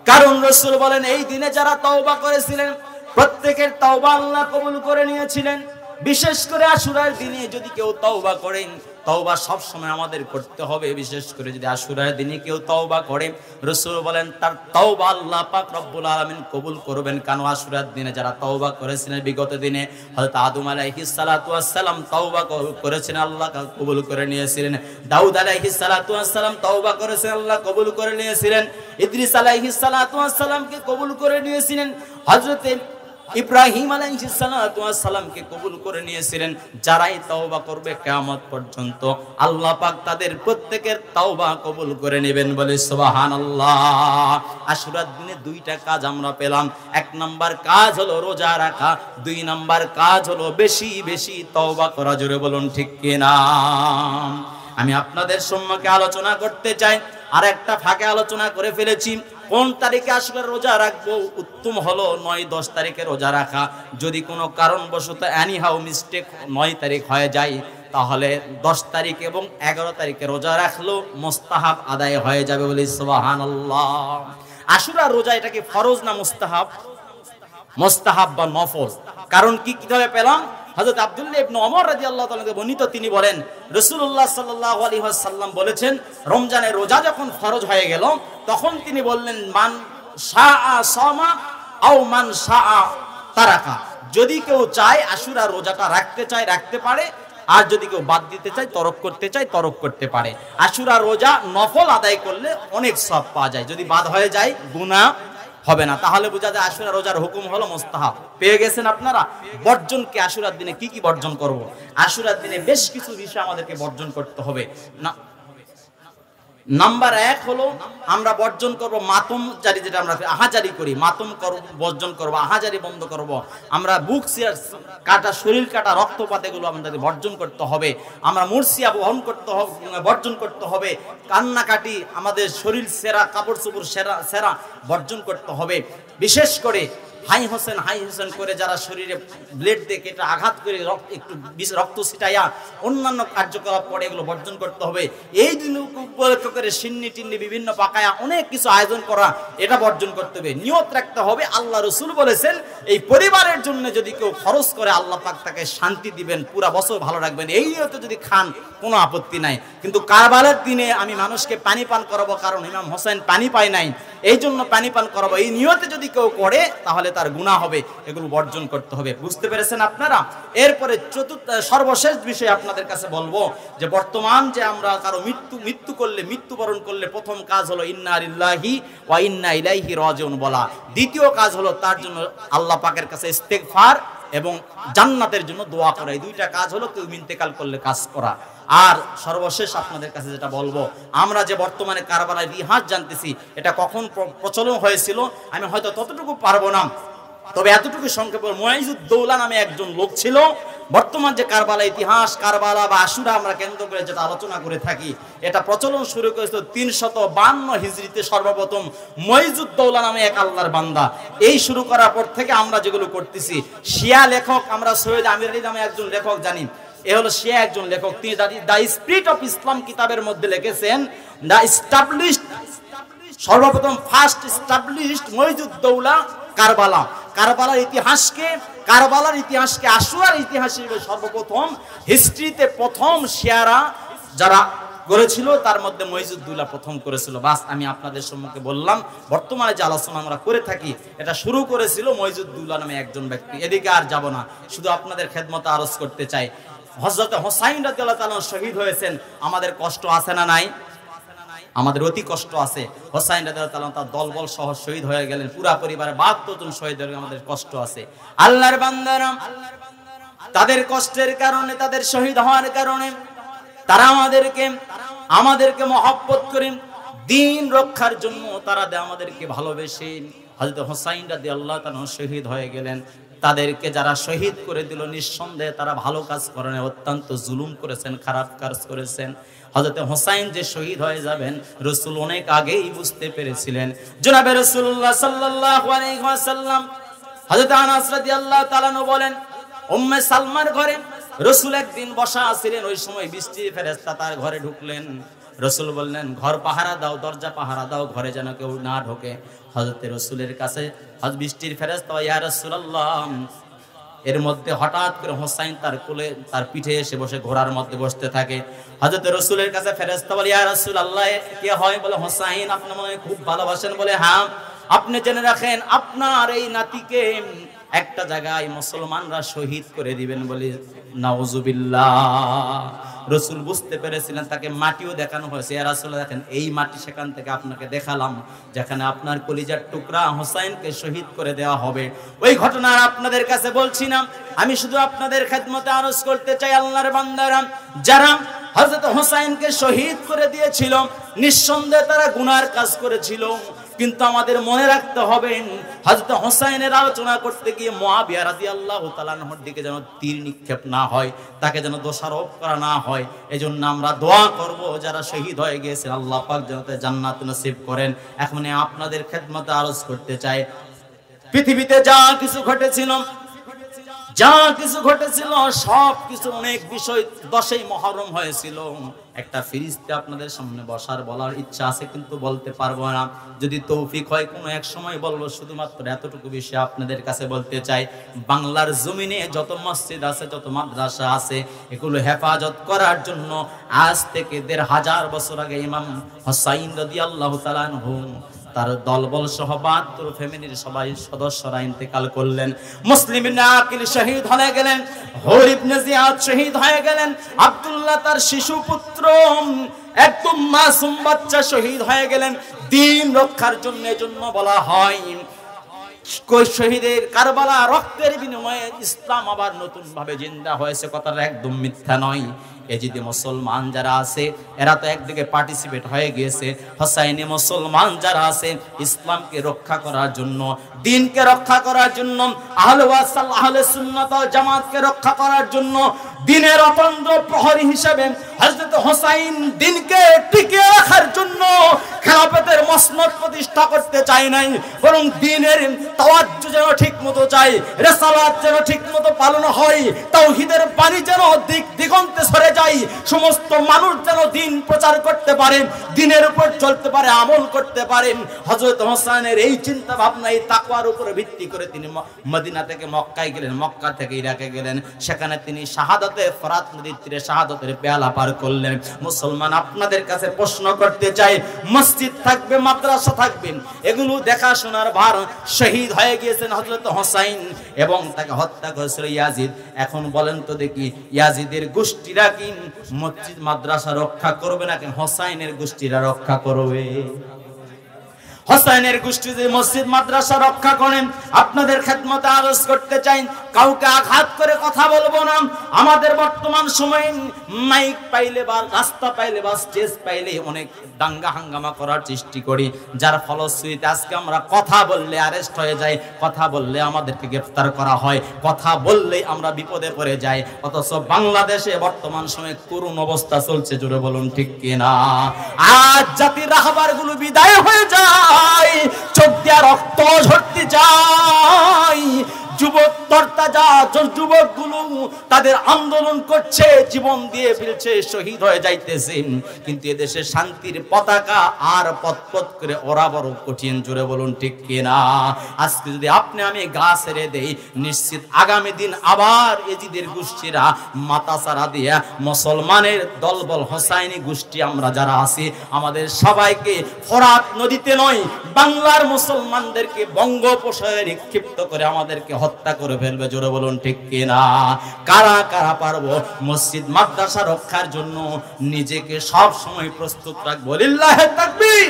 কারণ রাসূল বলেন, এই দিনে যারা তওবা করেছিলেন প্রত্যেকের তওবা আল্লাহ কবুল করে নিয়েছিলেন। বিশেষ করে আশুরার দিনে যদি কেউ তওবা করেন, তওবা সব সময় আমাদের করতে হবে। বিশেষ করে যদি আশুরার দিনে কেউ তওবা করে, রাসূল বলেন তার তওবা আল্লাহ পাক রব্বুল আলামিন কবুল করবেন। কারণ আশুরার দিনে যারা তওবা করেছিলেন বিগত দিনে, হযরত আদম আলাইহিস সালাতু ওয়াস সালাম তওবা করেছেন, আল্লাহ কবুল করে নিয়েছিলেন। দাউদ আলাইহিস সালাতু ওয়াস সালাম তওবা করেছেন, আল্লাহ কবুল করে নিয়েছিলেন। ইদ্রিস আলাইহিস সালাতু ওয়াস সালামকে কবুল করে নিয়েছিলেন। হযরত ইব্রাহিম আলাইহিস সালাতু ওয়াস সালামকে কবুল করে নিয়েছিলেন। যারাই তওবা করবে কিয়ামত পর্যন্ত আল্লাহ পাক তাদের প্রত্যেকের তওবা কবুল করে নেবেন, বলে সুবহানাল্লাহ। আশুরার দিনে দুইটা কাজ আমরা পেলাম। এক নাম্বার কাজ হলো রোজা রাখা, দুই নাম্বার কাজ হলো বেশি বেশি তওবা করা। জোরে বলুন ঠিক কিনা? আমি আপনাদের সম্মুখে আলোচনা করতে চাই, আর একটা ফাঁকে আলোচনা করে ফেলেছি। কোন তারিখে আসলে রোজা রাখবো? উত্তম হলো 9-10 তারিখে রোজা রাখা। যদি কোনো কারণবশত এনিহাউ মিস্টেক 9 তারিখ হয়ে যায়, তাহলে 10 তারিখ এবং 11 তারিখে রোজা রাখলেও মুস্তাহাব আদায় হয়ে যাবে, বলি সুবহানাল্লাহ। আশুরা রোজা এটা কি ফরজ না মুস্তাহাব? মুস্তাহাব বা নফল। কারণ কি কিভাবে পেলাম? হযরত আব্দুল্লাহ ইবনে ওমর রাদিয়াল্লাহু তাআলা থেকে বর্ণিত, তিনি বলেন রাসূলুল্লাহ সাল্লাল্লাহু আলাইহি ওয়াসাল্লাম বলেছেন, রমজানের রোজা যখন ফরজ হয়ে গেল তখন তিনি বললেন, মান শাআ সামা আও মান শাআ তারাকা। যদি কেউ চায় আশুরা রোজাটা রাখতে চায় রাখতে পারে, আর যদি কেউ বাদ দিতে চায়, তরক করতে চায়, তরক করতে পারে। আশুরা রোজা নফল আদায় করলে অনেক সওয়াব পাওয়া যায়, যদি বাদ হয়ে যায় গুনাহ হবে না। তাহলে বোঝা যায় আশুরা রোজার হুকুম হলো মুস্তাহাব। পেয়ে গেছেন আপনারা? বর্জন কি আশুরার দিনে কি কি বর্জন করব? আশুরার দিনে বেশ কিছু বিষয় আমাদেরকে বর্জন করতে হবে না। নাম্বার 1 হলো আমরা বর্জন করব মাতম জারি, যেটা আমরা আহাজারি করি, মাতম বর্জন করব, আহাজারি বন্ধ করব। আমরা বুক সিয়ার কাটা, শরীর কাটা, রক্তপাত এগুলো আমাদের বর্জন করতে হবে। আমরা মুরসিয়া বহন করতে হবে, বর্জন করতে হবে। কান্নাকাটি, আমাদের শরীর সেরা, কাপড় চোপড় সেরা বর্জন করতে হবে। বিশেষ করে হাই হোসেন করে যারা শরীরে ব্লেড দিয়ে কেটে আঘাত করে একটু রক্ত ছিটাইয়া অন্যান্য কার্যকলাপ করে, এগুলো বর্জন করতে হবে। এই দিন উপলক্ষ করে সিন্নি টিন্নি বিভিন্ন পাকায়া অনেক কিছু আয়োজন করা, এটা বর্জন করতে হবে। নিয়ত রাখতে হবে, আল্লাহ রাসূল বলেছেন এই পরিবারের জন্য যদি কেউ খরচ করে আল্লাহ পাক তাকে শান্তি দিবেন, পুরা বছর ভালো রাখবেন। এই নিয়তে যদি খান কোনো আপত্তি নাই। কিন্তু কারবালার দিনে আমি মানুষকে পানি পান করাবো, কারণ ইমাম হোসেন পানি পায় নাই, এই জন্য পানি পান করাবো, এই নিয়তে যদি কেউ করে তাহলে তার গুনাহ হবে। এগুলো বর্জন করতে হবে। বুঝতে পেরেছেন আপনারা? এরপরে সর্বশেষ বিষয় আপনাদের কাছে বলবো যে বর্তমান যে আমরা কারো মৃত্যুবরণ করলে প্রথম কাজ হলো ইন্না লিল্লাহি ওয়া ইন্না ইলাইহি রাজিউন বলা। দ্বিতীয় কাজ হলো তার জন্য আল্লাহ পাকের কাছে ইস্তেগফার এবং জান্নাতের জন্য দোয়া করা। এই দুইটা কাজ হলো কেউ ইন্তেকাল করলে কাজ করা। আর সর্বশেষ আপনাদের কাছে যেটা বলবো, আমরা যে বর্তমানে কারবালার ইতিহাস জানতেছি, এটা কখন প্রচলন হয়েছিল আমি হয়তো ততটুকু পারবো না, তবে এতটুকু সংক্ষেপে মুয়াইজুদ্দৌলা নামে একজন লোক ছিল। বর্তমান যে কারবালা ইতিহাস, কারবালা বা আশুরা আমরা কেন্দ্র করে যেটা আলোচনা করে থাকি, এটা প্রচলন শুরু করেছিল 352 হিজরিতে। সর্বপ্রথম মুয়াইজুদ্দৌলা নামে এক আল্লাহর বান্দা এই শুরু করার পর থেকে আমরা যেগুলো করতেছি, শিয়া লেখক আমরা সৈয়দ আমির আলী নামে একজন লেখক জানি, এ হলো শিয়া একজন লেখক। তিনি দ্য স্পিরিট অফ ইসলাম কিতাবের মধ্যে লিখেছেন, দ্য এস্টাবলিশড, সর্বপ্রথম ফার্স্ট এস্টাবলিশড মুয়াইজুদ্দৌলা কারবালা। কারবালার ইতিহাসকে আশুরার ইতিহাস হিসেবে সর্বপ্রথম হিস্ট্রিতে প্রথম শিয়ারা যারা করেছিল তার মধ্যে মুয়াইজুদ্দৌলা প্রথম করেছিল। বাস আমি আপনাদের সম্মুখে বললাম, বর্তমানে যে আলোচনা আমরা করে থাকি এটা শুরু করেছিল মুয়াইজুদ্দৌলা নামে একজন ব্যক্তি। এদিকে আর যাব না, শুধু আপনাদের খেদমতে আরজ করতে চাই, হযরত হুসাইন রাদিয়াল্লাহু তাআলা শহীদ হয়েছেন। আমাদের কষ্ট আছে না নাই? আমাদের অতি কষ্ট আছে। হুসাইন রাদিয়াল্লাহু তাআলা তার দলবল সহ শহীদ হয়ে গেলেন, পুরা পরিবারে 72 জন শহীদ হয়ে, আমাদের কষ্ট আছে। আল্লাহর বান্দারা তাদের কষ্টের কারণে, তাদের শহীদ হওয়ার কারণে তারা আমাদেরকে মহব্বত করেন, দ্বীন রক্ষার জন্য তারা আমাদেরকে ভালোবেসেন। হযরত হুসাইন রাদিয়াল্লাহু তাআলা শহীদ হয়ে গেলেন। তাদেরকে যারা শহীদ করে দিল, নিঃসন্দেহে তারা ভালো কাজ করেন, অত্যন্ত জুলুম করেছেন, খারাপ কাজ করেছেন। হযরত হুসাইন যে শহীদ হয়ে যাবেন রাসূল অনেক আগেই বুঝতে পেরেছিলেন। জনাবে রাসূলুল্লাহ সাল্লাল্লাহু আলাইহি ওয়াসাল্লাম হযরত আনাস রাদিয়াল্লাহু তাআলা বলেন, উম্মে সালমার ঘরে রাসূল একদিন বসা ছিলেন, ওই সময় বৃষ্টির ফেরেশতা তার ঘরে ঢুকলেন। রাসূল বললেন, ঘর পাহারা দাও, দরজা পাহারা দাও, ঘরে যেন কেউ না ঢোকে। হযরত রাসূলের কাছে বৃষ্টির ফেরেশতা, ইয়া রাসূলুল্লাহ, এর মধ্যে হঠাৎ করে হুসাইন তার কোলে, তার পিঠে এসে বসে ঘোড়ার মধ্যে বসতে থাকে। হযরত রাসূলের কাছে ফেরেশতা বলে, ইয়া রাসূলুল্লাহ, কে হয়? বলে, হুসাইন। আপনি মনে হয় খুব ভালোবাসেন। বলে, হ্যাঁ। আপনি জেনে রাখেন আপনার এই নাতিকে একটা জায়গায় মুসলমানরা শহীদ করে দিবেন। বলি নাউজুবিল্লাহ। রাসূল বুঝতে পেরেছিলেন, তাকে মাটিও দেখানো হয়েছে। ইয়া রাসূলুল্লাহ, দেখেন এই মাটি সেখান থেকে আপনাকে দেখালাম যেখানে আপনার কলিজার টুকরা হুসাইনকে শহীদ করে দেওয়া হবে। ওই ঘটনা আপনাদের কাছে বলছি না, আমি শুধু আপনাদের খেদমতে আরজ করতে চাই, আল্লাহর বান্দারা যারা হযরত হুসাইনকে শহীদ করে দিয়েছিল, নিঃসন্দেহে তারা গুনার কাজ করেছিল। কিন্তু আমাদের মনে রাখতে হবে, হযরত হুসাইনের আলোচনা করতে গিয়ে মুআবিয়া রাদিয়াল্লাহু তাআলা আনহুর দিকে যেন তীর নিক্ষেপ না হয়, তাকে যেন দোষারোপ করা না হয়। এজন্য আমরা দোয়া করব, যারা শহীদ হয়ে গিয়েছেন আল্লাহ পাক যেন তাদের জান্নাত নসিব করেন। এখন আপনাদের খেদমতে আরজ করতে চাই, পৃথিবীতে যা কিছু ঘটেছিল সব কিছু, অনেক বিষয় 10ই মুহররম হয়েছিল। একটা ফিরিস্তা আপনাদের সামনে বসার বলার ইচ্ছা আছে, কিন্তু বলতে পারবো না। যদি তৌফিক হয় কোনো এক সময় বলবো। শুধুমাত্র এতটুকু বিষয় আপনাদের কাছে বলতে চাই, বাংলার জমিনে যত মসজিদ আছে, যত মাদ্রাসা আছে, এগুলো হেফাজত করার জন্য আজ থেকে 1500 বছর আগে ইমাম হুসাইন রাদিয়াল্লাহু তাআলা আনহু তার দলবল সহ 72 ফ্যামিলির সবাই সদস্যরা ইন্তেকাল করলেন। মুসলিম ইবনে আকিল শহীদ হয়ে গেলেন, হুর ইবনে জিয়াদ শহীদ হয়ে গেলেন, আব্দুল্লাহ তার শিশু পুত্র একদম মাসুম বাচ্চা শহীদ হয়ে গেলেন দ্বীন রক্ষার জন্য। এজন্য বলা হয়, শহীদের কারবালা রক্তের বিনিময়ে ইসলাম আবার নতুন ভাবে জিন্দা হয়েছে। কথাটা একদম মিথ্যা নয়। এজিদে মুসলমান যারা আছে এরা তো একদিকে পার্টিসিপেট হয়ে গিয়েছে, হুসাইনি মুসলমান যারা আছে ইসলামকে রক্ষা করার জন্য, দ্বীনকে রক্ষা করার জন্য, আহলে ওয়াসাল আহলে সুন্নাত ওয়াল জামাতকে রক্ষা করার জন্য, দ্বীনের অতন্দ্র প্রহরী হিসেবে হযরত হুসাইন দ্বীনকে টিকিয়ে রাখার জন্য খেলাফতের মসনদ প্রতিষ্ঠা করতে চায় নাই, বরং দ্বীনের তাওয়াজ্জু যেন ঠিকমতো যায়, রিসালাত যেন ঠিকমতো পালন হয়, তাওহীদের বাণী যেন দিক দিগন্তে ছড়ে যায়, সমস্ত মানুষ যেন দ্বীন প্রচার করতে পারে, দ্বীনের উপর চলতে পারে, আমল করতে পারে। হযরত হুসাইনের এই চিন্তা ভাবনা, এই তাকওয়ার উপরে ভিত্তি করে তিনি মদিনা থেকে মক্কায় গেলেন, মক্কা থেকে ইরাকে গেলেন। সেখানে তিনি শাহাদাতে ফরাত নদীর তীরে শাহাদাতের পেয়ালা পার করলেন। মুসলমান, আপনাদের কাছে প্রশ্ন করতে চাই, মসজিদ থাকবে, মাদ্রাসা থাকবে, এগুলো দেখাশোনার ভার শহীদ হয়ে গিয়েছেন হযরত হুসাইন এবং তাকে হত্যা করেছিল ইয়াজিদ। এখন বলেন তো দেখি, ইয়াজিদের গোষ্ঠীরা কি মসজিদ মাদ্রাসা রক্ষা করবে নাকি হুসাইনের গোষ্ঠীরা রক্ষা করবে? হুসাইনের গোষ্ঠী যে মসজিদ মাদ্রাসা রক্ষা করেন, আপনাদের খেদমতে আরজ করতে চাই, কাউকে আঘাত করে কথা বলবো না। আমাদের বর্তমান সময়ে মাইক পাইলে বা রাস্তা পাইলে বা স্টেজ পাইলে অনেক দাঙ্গা হাঙ্গামা করার সৃষ্টি করি, যার ফলশ্রুতিতে আজকে আমরা কথা বললে অ্যারেস্ট হয়ে যাই, কথা বললে আমাদেরকে গ্রেফতার করা হয়, কথা বললেই আমরা বিপদে পড়ে যাই। অথচ বাংলাদেশে বর্তমান সময়ে করুণ অবস্থা চলছে, জোরে বলুন ঠিক কিনা? আজ জাতির রাহবার গুলো বিদায় হয়ে যায়, চোখ দিয়া রক্ত ঝরতে যায়, যুবক তরতা যা যুবকগুলো তাদের আন্দোলন করছে, জীবন দিয়ে ফেলছে, শহীদ হয়ে যাইতেছে, কিন্তু এদেশে শান্তির পতাকা আর পতপত করে ওরা বড় কঠিন, জোরে বলুন ঠিক কিনা? আজকে যদি আপনি আমি গা ছেড়ে দেই, নিশ্চিত আগামী দিন আবার এজিদের গোষ্ঠীরা মাথাচাড়া দিয়া মুসলমানের দলবল হুসাইনি গোষ্ঠী আমরা যারা আছি, আমাদের সবাইকে ফরাত নদীতে নয়, বাংলার মুসলমানদেরকে বঙ্গোপসাগরে নিক্ষিপ্ত করে আমাদেরকে হত্যা করে ফেলবে, জোরে বলুন ঠিক কিনা? কারা কারা পারবো মসজিদ মাদ্রাসা রক্ষার জন্য নিজেকে সব সময় প্রস্তুত রাখবো? লিল্লাহি তাকবীর।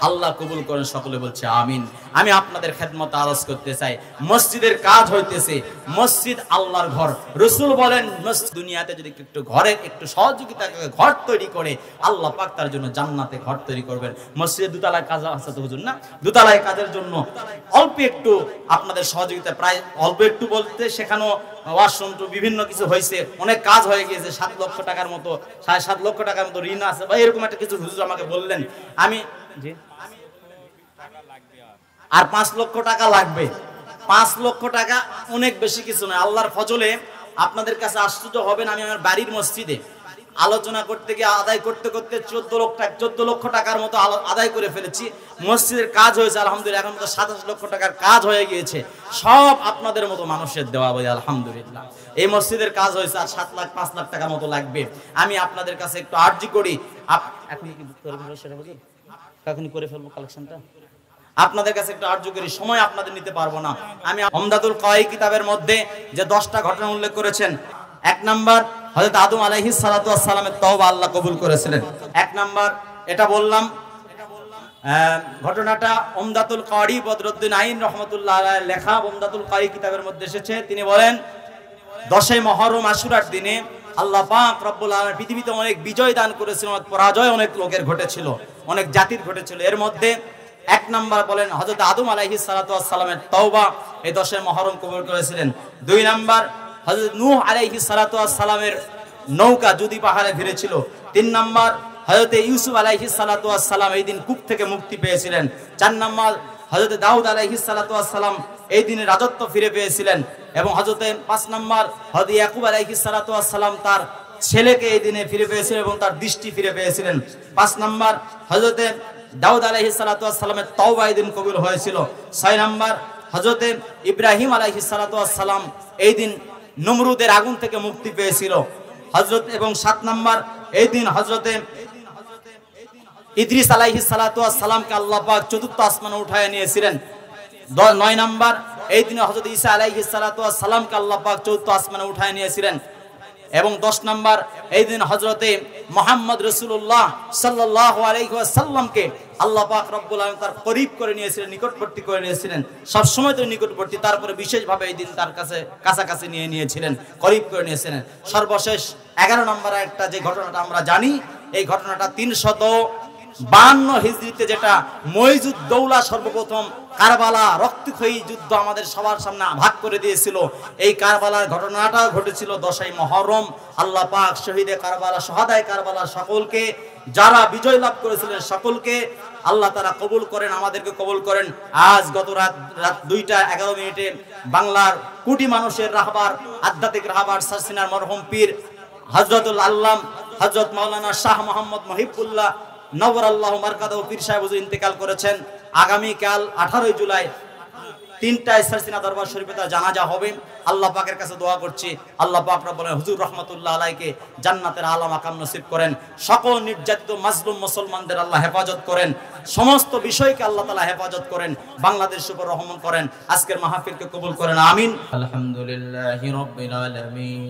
আল্লাহ কবুল করেন। সকলে বলছে আমিন। আমি আপনাদের খেদমতে আরজ করতে চাই, মসজিদের কাজ হইতেছে, মসজিদ আল্লাহর ঘর। রাসূল বলেন মসজিদ দুনিয়াতে যদি একটু ঘরের একটু সহযোগিতা ঘর তৈরি করে, আল্লাহ পাক তার জন্য জান্নাতে ঘর তৈরি করবেন। মসজিদে দুতলায় কাজ আছে তো হুজুর না, দুতলায় কাজের জন্য অল্প একটু আপনাদের সহযোগিতা, প্রায় অল্প একটু বলতে সেখানেও ওয়াশরুম টু বিভিন্ন কিছু হয়েছে, অনেক কাজ হয়ে গিয়েছে। 7 লক্ষ টাকার মতো, 7.5 লক্ষ টাকার মতো ঋণ আছে বা এরকম একটা কিছু হুজুর আমাকে বললেন। আমি জি আর 5 লক্ষ টাকা লাগবে। 5 লক্ষ টাকা অনেক বেশি কিছু নয়। আল্লাহর ফজলে আপনাদের কাছে আশ্চর্য হবেন, আমি আমার বাড়ির মসজিদে আলোচনা করতে গিয়ে আদায় করতে করতে 14 লক্ষ টাকার মতো আদায় করে ফেলেছি। মসজিদের কাজ হয়েছে আলহামদুলিল্লাহ, এখন তো 27 লক্ষ টাকার কাজ হয়ে গিয়েছে। সব আপনাদের মতো মানুষের দেওয়া বলে আলহামদুলিল্লাহ। এই মসজিদের কাজ হয়েছে, আর 7 লাখ 5 লাখ টাকা মতো লাগবে। আমি আপনাদের কাছে একটু আর্জি করি, এখনই কি এখনই করে ফেলবো কালেকশনটা। আপনাদের কাছে একটা আর্য করি, সময় আপনাদের নিতে পারবো না। আমি উমদাতুল কাওয়াই কিতাবের মধ্যে যে 10টা ঘটনা উল্লেখ করেছেন, 1 নাম্বার হযরত আদম আলাইহিস সালাতু ওয়াস সালামের তওবা আল্লাহ কবুল করেছিলেন। 1 নাম্বার এটা বললাম। ঘটনাটা উমদাতুল কারি বদরুদ্দিন আইন রাহমাতুল্লাহ আলাইহি লেখা উমদাতুল কারি কিতাবের মধ্যে এসেছে। তিনি বলেন 10ই মুহররম আশুরার দিনে আল্লাহ পাক রব্বুল আলামিন পৃথিবীতে অনেক বিজয় দান করেছিলেন, পরাজয় অনেক লোকের ঘটেছিল, অনেক জাতির ঘটেছিল। এর মধ্যে 1 নাম্বার বলেন হযরত আদম আলাইহিস সালাতু ওয়াস সালামের তওবা এই 10ই মুহররম কবুল করেছিলেন। 2 নাম্বার হযরত নূহ আলাইহিস সালাতু ওয়াস সালামের নৌকা যদি পাহাড়ে ভিড়েছিল। 3 নাম্বার হযরত ইউসুফ আলাইহিস সালাতু ওয়াস সালাম এই দিন কূপ থেকে মুক্তি পেয়েছিলেন। 4 নাম্বার হযরত দাউদ আলাইহিস সালাতু ওয়াস সালাম এই দিনে রাজত্ব ফিরে পেয়েছিলেন। এবং হযরত 5 নাম্বার হযরত ইয়াকুব আলাইহিস সালাতু ওয়াস সালাম তার ছেলেকে এই দিনে ফিরে পেয়েছিলেন এবং তার দৃষ্টি ফিরে পেয়েছিলেন। 5 নাম্বার হযরত দাউদ আলাইহিস সালাতু ওয়াস সালামের তওবা এই দিন কবুল হয়েছিল। 6 নাম্বার হযরত ইব্রাহিম আলাইহিস সালাতু ওয়াস সালাম এই দিন নমরুদের আগুন থেকে মুক্তি পেয়েছিল হযরত। এবং 7 নাম্বার এই দিন হযরত ইদ্রিস আলাইহিস সালাতু ওয়াস সালামকে আল্লাহ পাক চতুর্থ আসমানে উঠায় নিয়েছিলেন। 9 নাম্বার এই দিনে হযরত ঈসা আলাইহিস সালাতু ওয়াস সালামকে আল্লাহ পাক চতুর্থ আসমানে উঠায় নিয়েছিলেন। এবং 10 নাম্বার এই দিন হযরতে মুহাম্মদ রাসূলুল্লাহ সাল্লাল্লাহু আলাইহি ওয়াসাল্লামকে আল্লাহ পাক রব্বুল আলামিন তার করিব করে নিয়েছিলেন, নিকটবর্তী করে নিয়েছিলেন। সব সময় তো নিকটবর্তী, তারপরে বিশেষভাবে এই দিন তার কাছে কাছাকাছি নিয়ে নিয়েছিলেন, করিব করে নিয়েছিলেন। সর্বশেষ 11 নম্বরে একটা যে ঘটনাটা আমরা জানি, এই ঘটনাটা 352 হিজরিতে, যেটা মইজুদ দৌলা সর্বপ্রথম কারবালা রক্তক্ষয়ী যুদ্ধ আমাদের সবার সামনে ভাগ করে দিয়েছিল। এই কারবালার ঘটনাটা ঘটেছিল 10ই মুহররম। আল্লাহ পাক শহীদে কারবালা, শহাদায়ে কারবালা সকলকে, যারা বিজয় লাভ করেছিলেন সকলকে আল্লাহ তাআলা কবুল করেন, আমাদেরকে কবুল করেন। আজ গত রাত 2:11 বাংলার কোটি মানুষের রাহবার, আধ্যাত্মিক রাহবার সারসিনার মরহুম পীর হযরতুল আল্লাম হযরত মাওলানা শাহ মোহাম্মদ মহিবুল্লাহ নবরাল্লাহু মারকাদাহু পীর সাহেব হুজুর ইন্তেকাল করেছেন। আগামীকাল 18 জুলাই 3টায় সারসিনা দরবার শরীফে তার জানাজা হবে। আল্লাহ পাকের কাছে দোয়া করছি, আল্লাহ পাক রব্বুল আলামিন হুজুর রাহমাতুল্লাহ আলাইহিকে জান্নাতের আলা মাকাম নসিব করেন। সকল নির্যাতিত মাজলুম মুসলমানদের আল্লাহ হেফাজত করেন, সমস্ত বিষয়কে আল্লাহ তাআলা হেফাজত করেন, বাংলাদেশের উপর রহম করেন। আজকের মাহফিলকে কবুল করেন, আমিন। আলহামদুলিল্লাহি রাব্বিল আলামিন,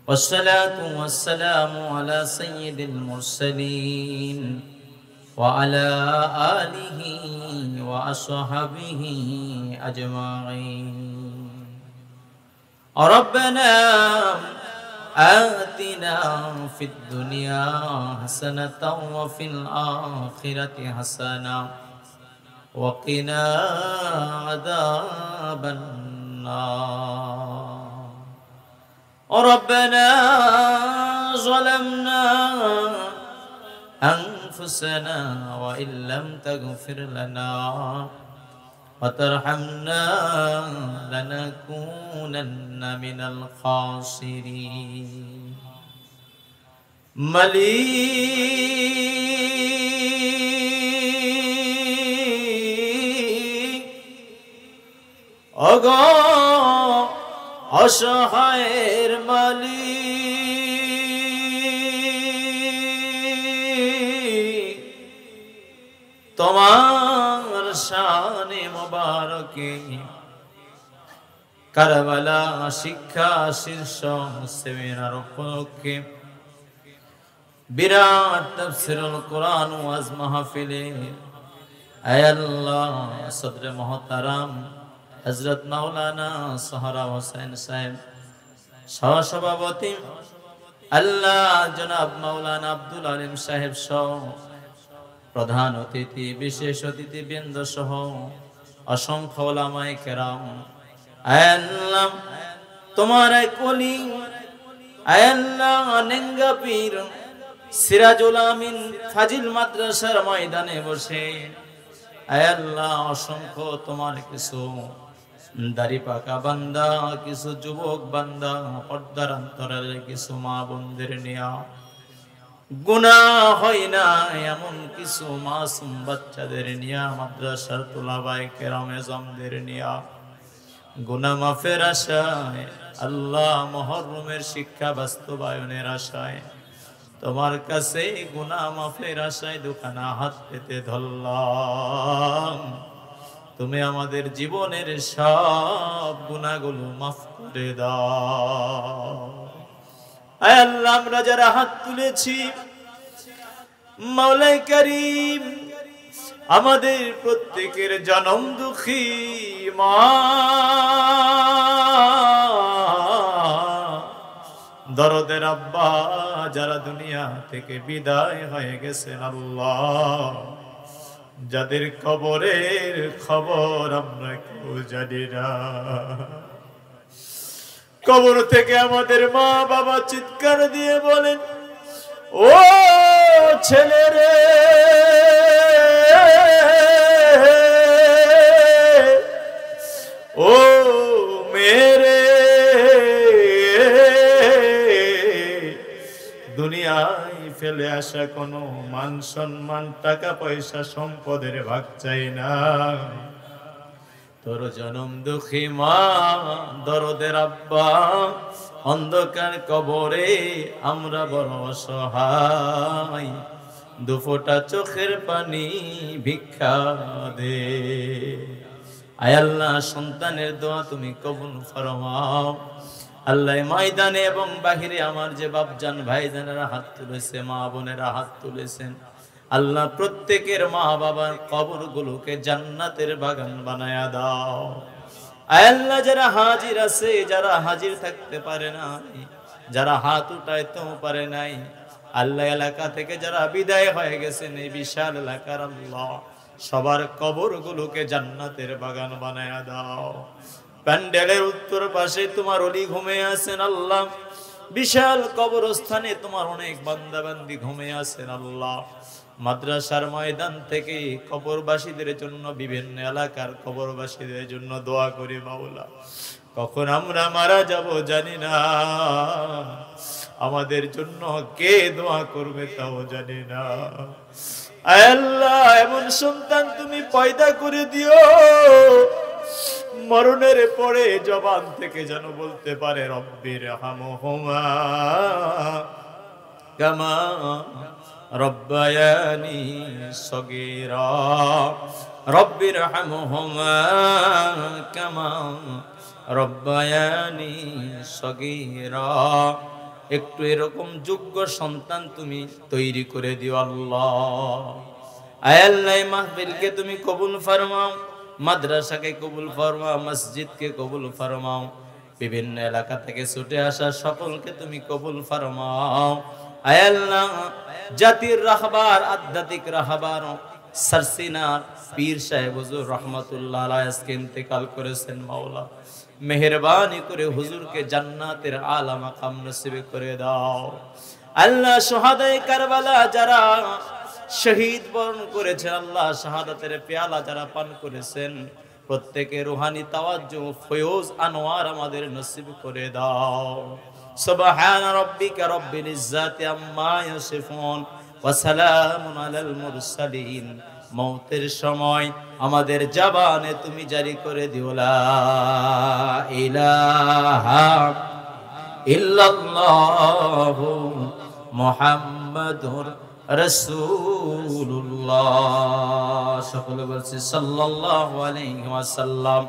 والصلاة والسلام على سيد المرسلين وعلى آله وأصحابه أجمعين. ربنا آتنا في الدنيا حسنة وفي الآخرة حسنة وقنا عذاب النار. ربنا ظلمنا أنفسنا وإن لم تغفر لنا وترحمنا لنكونن من الخاسرين. مليك أغا অসহায়ের মালিক, তোমার শানে মোবারকে কারবালা শিক্ষা শীর্ষ সেমিনার উপলক্ষে বিরাট তাফসীরুল কোরআন ওয়াজ মাহফিলে আয় আল্লাহ সদরে মোহতারাম হযরত মাওলানা সাহারা হোসেন সাহেব সহসভাপতি আল্লাহ জনাব মাওলানা আব্দুল আলিম সাহেব সহ প্রধান অতিথি বিশেষ অতিথি বৃন্দ সহ অসংখ্য ওলামায়ে কেরাম, আয় আল্লাহ তোমার এক ওলি, আয় আল্লাহ নেঙ্গা পীর সিরাজুল আমিন ফাজিল মাদ্রাসার ময়দানে বসে আয় আল্লাহ অসংখ্য তোমার কিছু দাড়ি পাকা বান্দা, কিছু যুবক বান্দা, পর্দার অন্তরালে কিছু মা বোনদের নিয়া, গুনাহ হয় না এমন কিছু মাসুম বাচ্চাদের নিয়া, মাদ্রাসার তুলাবায়ে কেরামে জামদের নিয়া গুনাহ মাফের আশায়, আল্লাহ মুহররমের শিক্ষা বাস্তবায়নের আশায় তোমার কাছে গুনাহ মাফের আশায় দুখানা হাত পেতে ধরলাম। তুমি আমাদের জীবনের সব গুনাহগুলো মাফ করে দাও। আয় আল্লাহ আমরা যারা হাত তুলেছি মাওলাই কারীম আমাদের প্রত্যেকের জনম দুঃখী মা, দরদের আব্বা যারা দুনিয়া থেকে বিদায় হয়ে গেছেন আল্লাহ, যাদের কবরের খবর আমরা কেউ জানি না, কবর থেকে আমাদের মা বাবা চিৎকার দিয়ে বলেন ও ছেলে রে, ও মেরে, দুনিয়ায় ফেলে আসা কোনো মান সম্মান টাকা পয়সা সম্পদের ভাগ চাই না, তোর জনম দুঃখী মা দরদের আব্বা অন্ধকার কবরে আমরা বড় অসহায়, দুফোঁটা চোখের পানি ভিক্ষা দে। আয় আল্লাহ সন্তানের দোয়া তুমি কবুল ফরমাও। আল্লাহ ময়দানে এবং বাহিরে আমার যে বাপজান ভাইজানেরা হাত তুলেছে, মা বোনেরা হাত তুলেছেন, আল্লাহ প্রত্যেকের মা বাবার কবরগুলোকে জান্নাতের বাগান বানায়া দাও। আয় আল্লাহ যারা হাজির আছে, যারা হাজির থাকতে পারে না, যারা হাত উঠাইতেও পারে নাই, আল্লাহ এলাকা থেকে যারা বিদায় হয়ে গেছেন এই বিশাল এলাকার আল্লাহ সবার কবরগুলোকে জান্নাতের বাগান বানায়া দাও। প্যান্ডেলের উত্তর পাশে তোমার ওলি ঘুমিয়ে আছেন আল্লাহ, বিশাল কবরস্থানে তোমার অনেক বান্দা বান্দি ঘুমিয়ে আছেন আল্লাহ। মাদ্রাসার ময়দান থেকে কবরবাসীদের জন্য, বিভিন্ন এলাকার কবরবাসীদের জন্য দোয়া করি মাওলা। কখন আমরা মারা যাব জানি না, আমাদের জন্য কে দোয়া করবে তাও জানি না। আয় আল্লাহ এমন সন্তান তুমি পয়দা করে দিও মরণের পরে জবান থেকে যেন বলতে পারে রব্বির হামহুমা কামা রব্বায়ানি সগীরা, রব্বির হামহুমা কামা রব্বায়ানি সগীরা। একটু এরকম যোগ্য সন্তান তুমি তৈরি করে দিও আল্লাহ। আয় আল্লাহ মাহফিলকে তুমি কবুল ফরমাও, মাদ্রাসাকে কবুল ফরমাও, মসজিদকে কবুল ফরমাও, বিভিন্ন এলাকা থেকে ছুটে আসা সকলকে তুমি কবুল ফরমাও। আয় আল্লাহ জাতির রাহবার, আধ্যাত্মিক রাহবার সারসিনার পীর সাহেব হুজুর রহমাতুল্লাহ আলাইহি আজকে ইন্তেকাল করেছেন মাওলা, মেহেরবানি করে হুজুরকে জান্নাতের আলা মাকাম নসিব করে দাও। আল্লাহ শুহাদায়ে কারবালা যারা শহীদ বরণ করেছেন আল্লাহ, শাহাদাতের পেয়ালা যারা পান করেছেন প্রত্যেকের রুহানি তাওয়াজ্জু ফয়ুজ আনোয়ার আমাদের নসিব করে দাও। সুবহান রাব্বিকা রব্বিল ইজ্জাতি আম্মা ইয়াসিফুন ওয়া সালামুন আলাল মুরসালিন। মৌতের সময় আমাদের জবানে তুমি জারি করে দিও লা ইলাহা ইল্লাল্লাহু মুহাম্মাদুর রাসূলুল্লাহ। সকলে বলছে সাল্লাল্লাহু আলাইহি ওয়াসাল্লাম।